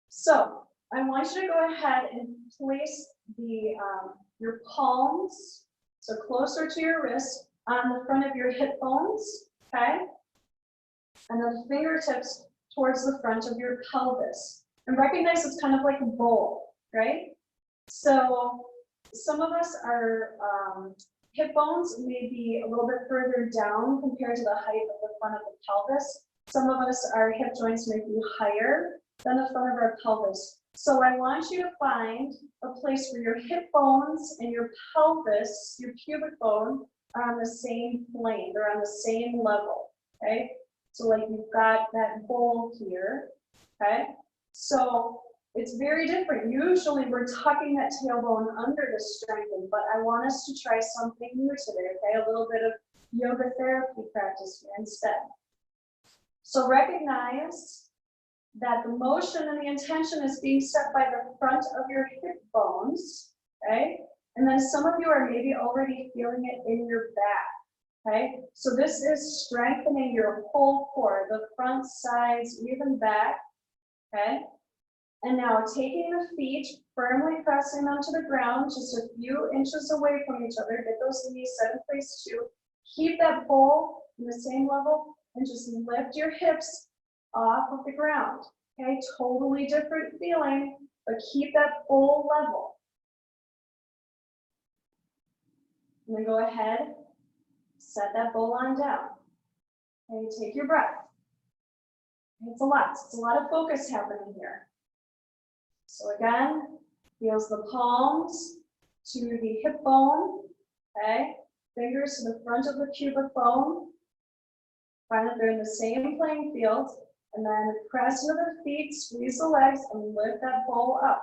So I want you to go ahead and place your palms, so closer to your wrist, on the front of your hip bones, okay? And then the fingertips towards the front of your pelvis. And recognize it's kind of like a bowl, right? So some of us, our hip bones may be a little bit further down compared to the height of the front of the pelvis. Some of us, our hip joints may be higher than the front of our pelvis. So I want you to find a place where your hip bones and your pelvis, your pubic bone, are on the same plane. They're on the same level, okay? So like you've got that bowl here, okay? So it's very different. Usually we're tucking that tailbone under to strengthen, but I want us to try something new today, okay? A little bit of yoga therapy practice here instead. So recognize that the motion and the intention is being set by the front of your hip bones, okay? And then some of you are maybe already feeling it in your back, okay? So this is strengthening your whole core, the front, sides, even back, okay? And now taking the feet, firmly pressing them to the ground, just a few inches away from each other. Get those knees set in place too. Keep that bowl in the same level and just lift your hips off of the ground. Okay, totally different feeling, but keep that bowl level. And then go ahead, set that bowl on down. And take your breath. It's a lot of focus happening here. So again, feels the palms to the hip bone, okay? Fingers to the front of the pubic bone. Find that they're in the same playing field. And then press into the feet, squeeze the legs, and lift that bowl up.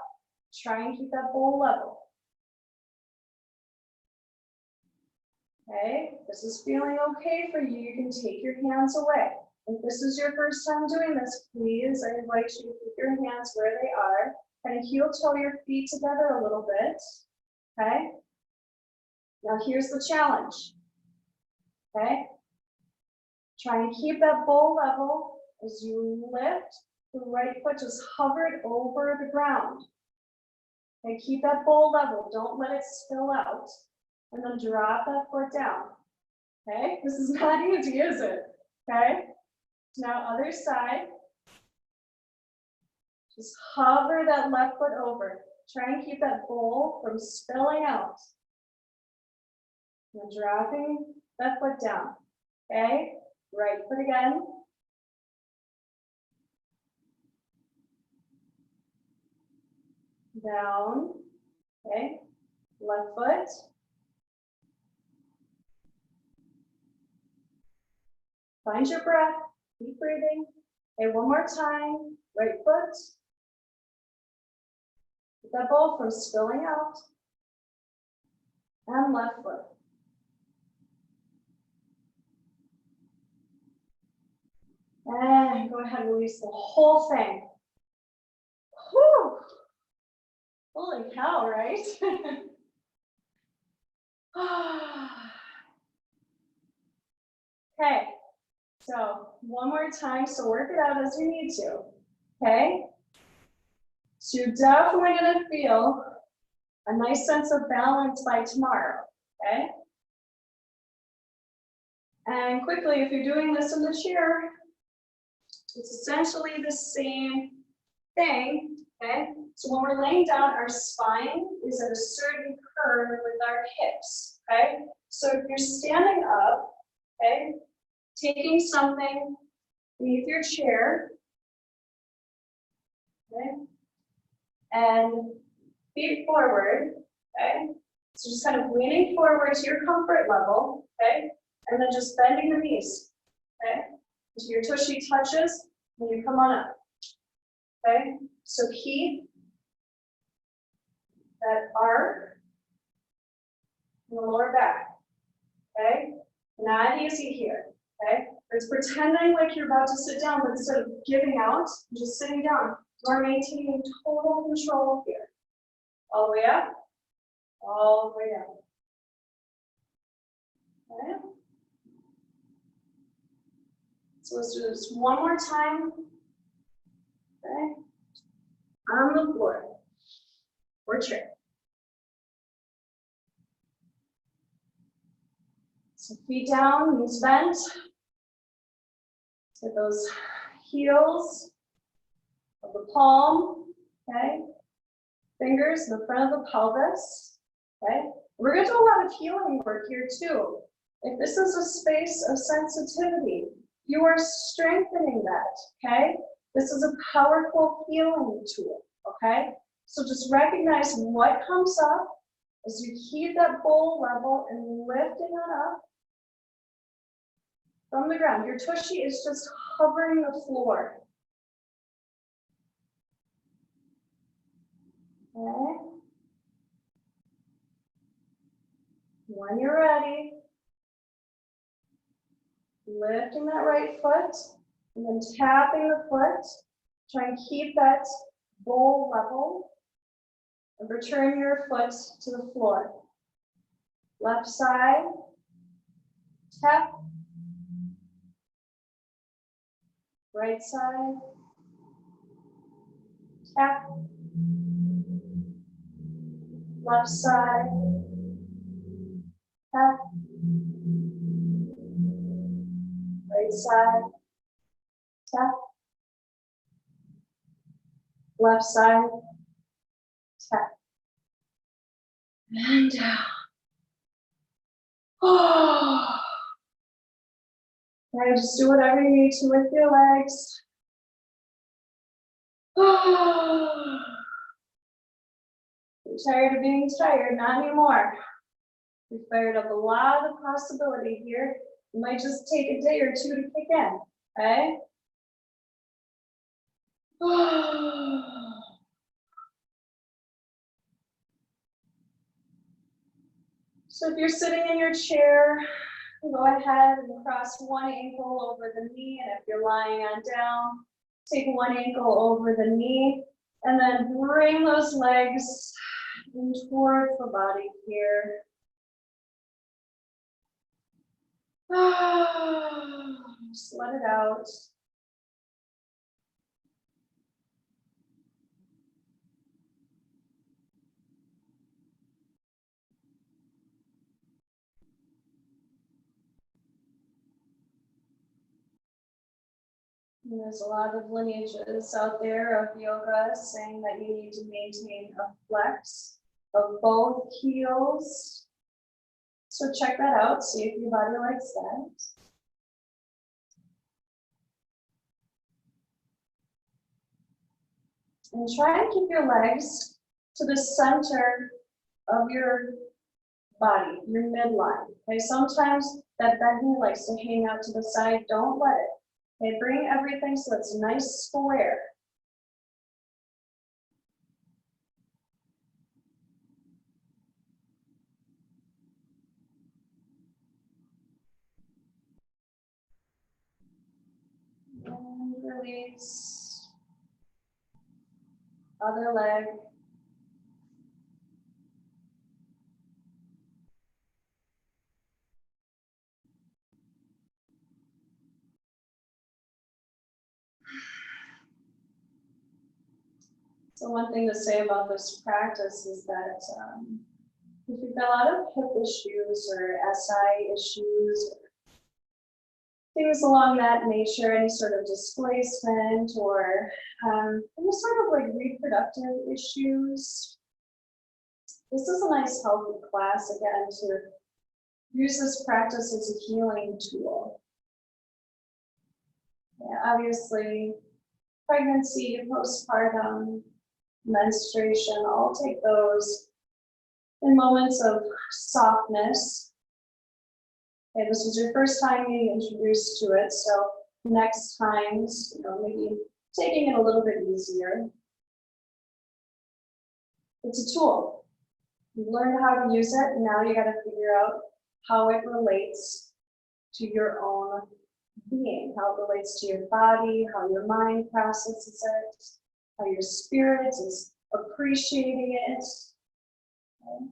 Try and keep that bowl level. Okay, if this is feeling okay for you, you can take your hands away. If this is your first time doing this, please, I invite you to keep your hands where they are. Kind of heel toe your feet together a little bit. Okay? Now here's the challenge. Okay? Try and keep that bowl level as you lift. The right foot just hovered over the ground. Okay, keep that bowl level. Don't let it spill out. And then drop that foot down. Okay? This is not easy, is it? Okay? Now other side. Just hover that left foot over. Try and keep that bowl from spilling out. And dropping that foot down. Okay? Right foot again. Down. Okay? Left foot. Find your breath. Keep breathing. Okay, one more time. Right foot. Keep that bowl from spilling out. And left foot. And go ahead and release the whole thing. Whew. Holy cow, right? Okay, so one more time, so work it out as you need to, okay? So you're definitely gonna feel a nice sense of balance by tomorrow, okay? And quickly, if you're doing this in the chair, it's essentially the same thing, okay? So when we're laying down, our spine is at a certain curve with our hips, okay? So if you're standing up, okay, taking something beneath your chair, okay, and feet forward, okay? So just kind of leaning forward to your comfort level, okay? And then just bending the knees, okay? Until your tushy touches, and you come on up, okay? So keep that arc in the lower back, okay? Not easy here, okay? It's pretending like you're about to sit down, but instead of giving out, just sitting down. You're maintaining total control here. All the way up, all the way down. Okay? So let's do this one more time. Okay? On the floor or chair. So feet down, knees bent. Get those heels of the palm, okay? Fingers in the front of the pelvis, okay? We're gonna do a lot of healing work here too. If this is a space of sensitivity, you are strengthening that, okay? This is a powerful healing tool, okay? So just recognize what comes up as you keep that bowl level and lifting it up from the ground. Your tushy is just hovering the floor. Okay. When you're ready, lifting that right foot, And then tapping the foot. Try and keep that bowl level. And return your foot to the floor. Left side. Tap. Right side. Tap. Left side. Tap. Right side. Tap. Left side. Tap. And down. Oh. Now just do whatever you need to with your legs. Oh. You're tired of being tired, not anymore. We fired up a lot of possibility here. It might just take a day or two to kick in, okay? So if you're sitting in your chair, go ahead and cross one ankle over the knee, and if you're lying on down, take one ankle over the knee, and then bring those legs in towards the body here. Just let it out. And there's a lot of lineages out there of yoga saying that you need to maintain a flex of both heels. So check that out, see if your body likes that. And try and keep your legs to the center of your body, your midline. Okay, sometimes that back knee likes to hang out to the side. Don't let it. Okay, bring everything so it's nice square. And release. Other leg. So one thing to say about this practice is that if you've got a lot of hip issues or SI issues, or things along that nature, any sort of displacement or any sort of like reproductive issues, this is a nice healthy class again to use this practice as a healing tool. Yeah, obviously, pregnancy, postpartum, menstruation, I'll take those in moments of softness. Okay, this was your first time being introduced to it, so next times, maybe taking it a little bit easier. It's a tool. You learned how to use it, and now you got to figure out how it relates to your own being, how it relates to your body, how your mind processes it, how your spirit is appreciating it. Okay?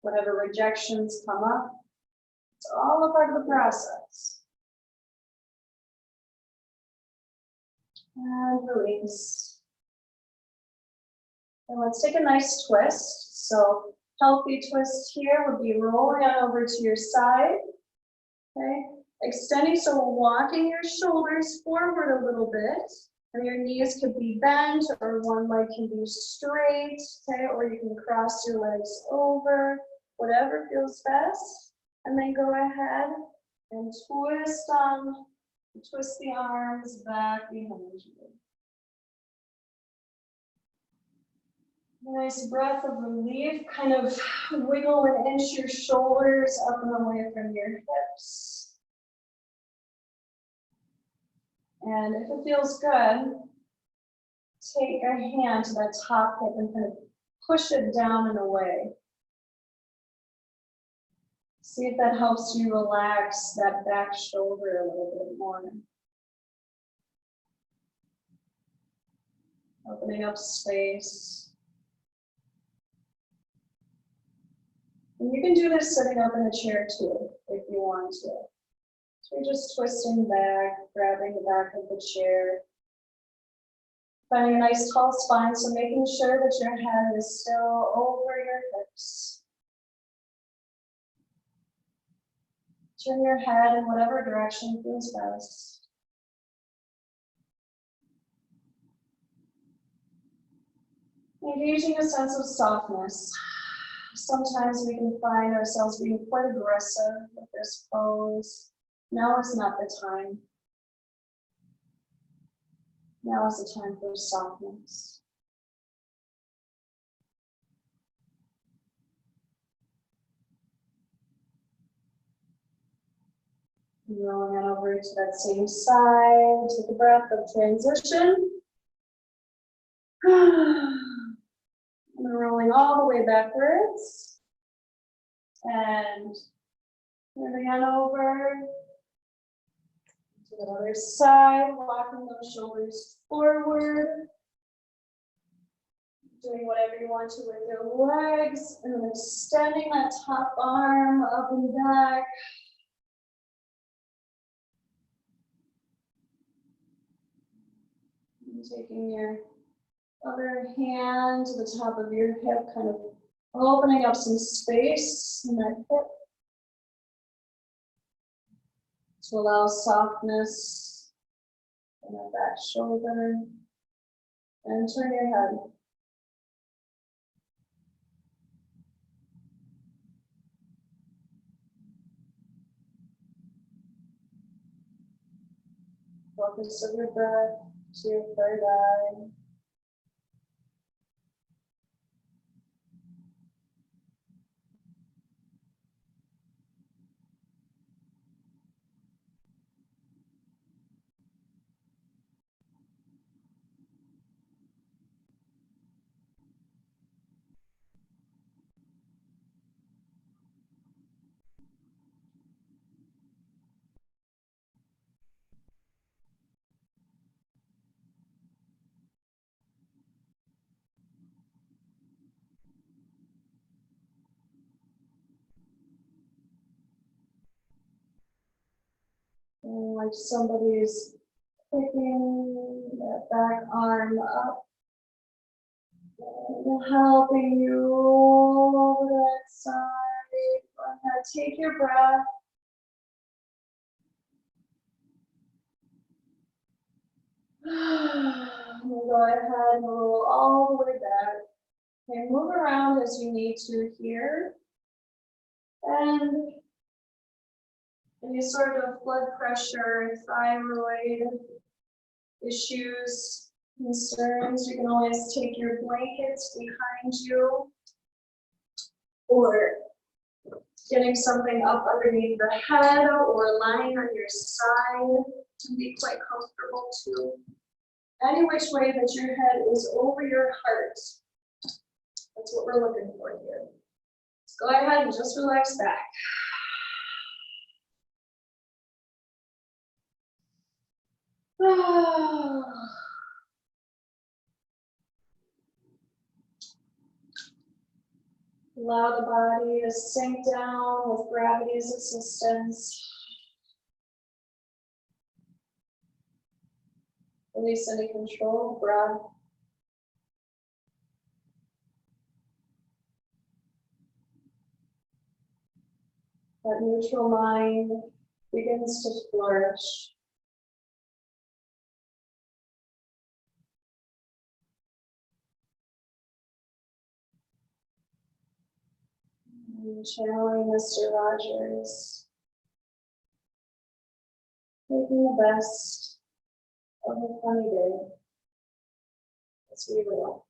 Whatever rejections come up, it's all a part of the process. And release. And let's take a nice twist. So healthy twist here would be rolling on over to your side. Okay, extending, so walking your shoulders forward a little bit. And your knees could be bent, or one leg can be straight, okay? Or you can cross your legs over, whatever feels best. And then go ahead and twist the arms back behind you. Nice breath of relief, kind of wiggle and inch your shoulders up and away from your hips. And if it feels good, take a hand to that top hip and kind of push it down and away. See if that helps you relax that back shoulder a little bit more. Opening up space. And you can do this sitting up in a chair too, if you want to. So you're just twisting back, grabbing the back of the chair. Finding a nice tall spine, so making sure that your head is still over your hips. Turn your head in whatever direction feels best. Engaging a sense of softness. Sometimes we can find ourselves being quite aggressive with this pose. Now is not the time. Now is the time for softness. Rolling on over to that same side. Take a breath of transition. And rolling all the way backwards. And moving on over to the other side, walking those shoulders forward. Doing whatever you want to with your legs, and then extending that top arm up and back. And taking your other hand to the top of your hip, kind of opening up some space in that hip to allow softness in that back shoulder. And turn your head. Focus of your breath to your third eye. And like somebody's picking that back arm up and helping you over that side. Go ahead, take your breath. We'll go ahead and roll all the way back. Okay, move around as you need to here. And any sort of blood pressure, thyroid issues, concerns, you can always take your blankets behind you, or getting something up underneath the head or lying on your side can be quite comfortable too. Any which way that your head is over your heart, that's what we're looking for here. So go ahead and just relax back. Allow the body to sink down with gravity's assistance. Release any controlled breath. That neutral mind begins to flourish. And channeling Mr. Rogers, making the best of a funny day as we relax.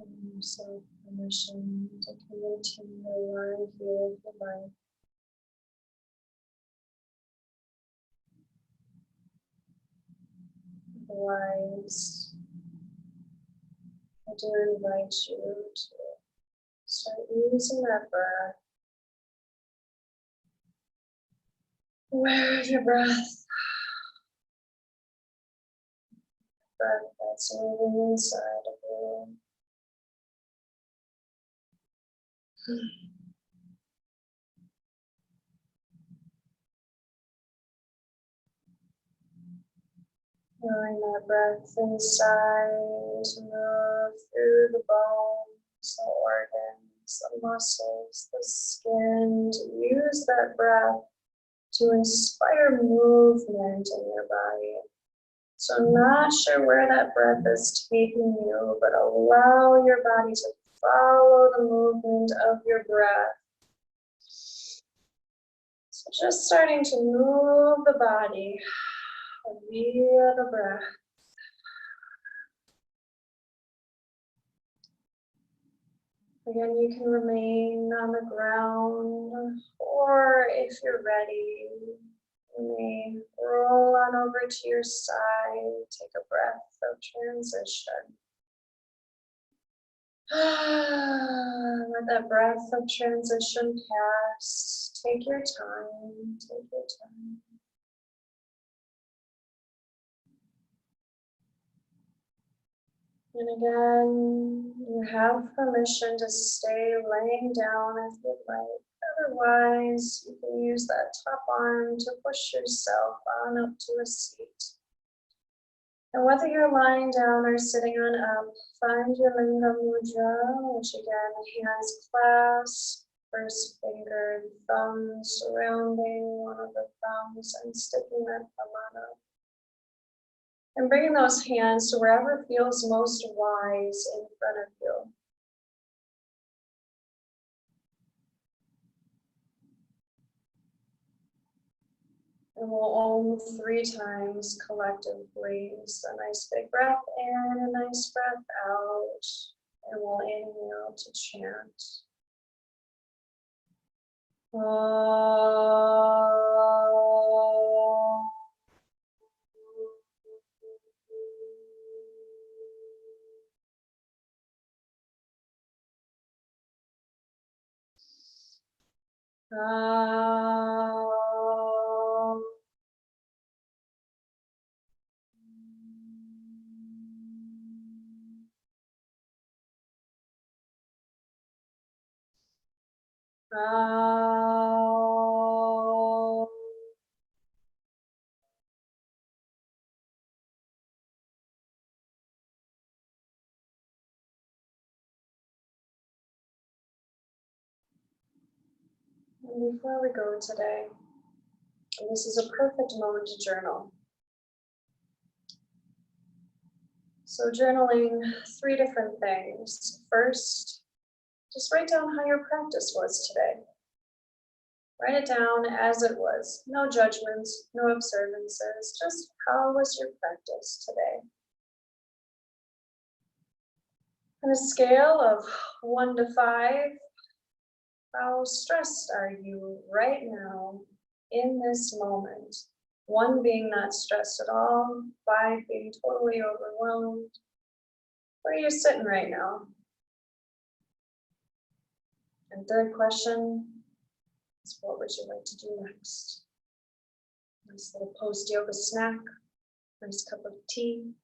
Giving yourself permission to continue right here with your life. Otherwise, I do invite you to start using that breath. Aware of your breath. Breath that's moving inside of you. Allowing that breath inside to move through the bones, the organs, the muscles, the skin, to use that breath to inspire movement in your body. So not sure where that breath is taking you, but allow your body to follow the movement of your breath. So just starting to move the body via the breath. Again, you can remain on the ground, or if you're ready, you may roll on over to your side, take a breath of transition. Let that breath of transition pass. Take your time, take your time. And again, you have permission to stay laying down if you'd like. Otherwise, you can use that top arm to push yourself on up to a seat. And whether you're lying down or sitting on up, find your Lingam Mudra, which again, hands clasped, first finger and thumb surrounding one of the thumbs and sticking that thumb on up. And bringing those hands to wherever feels most wise in front of you. And we'll Om 3 times collectively. So a nice big breath in, a nice breath out. And we'll inhale to chant. Om. And before we go today, this is a perfect moment to journal. So journaling 3 different things. First, just write down how your practice was today. Write it down as it was. No judgments, no observances, just how was your practice today? On a scale of 1 to 5, how stressed are you right now in this moment? 1 being not stressed at all, 5 being totally overwhelmed. Where are you sitting right now? And third question is, what would you like to do next? Nice little post-yoga snack, nice cup of tea,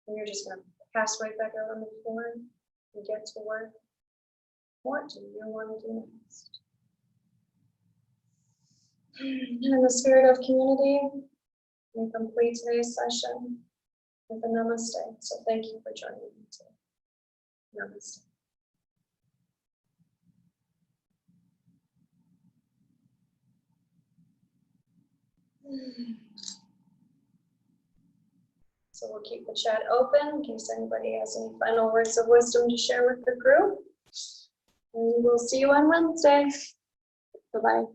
and you're just gonna pass right back out on the floor and get to work. What do you want to do next? And in the spirit of community, we complete today's session with a namaste. So thank you for joining me today. Namaste. So we'll keep the chat open in case anybody has any final words of wisdom to share with the group. And we'll see you on Wednesday. Bye-bye.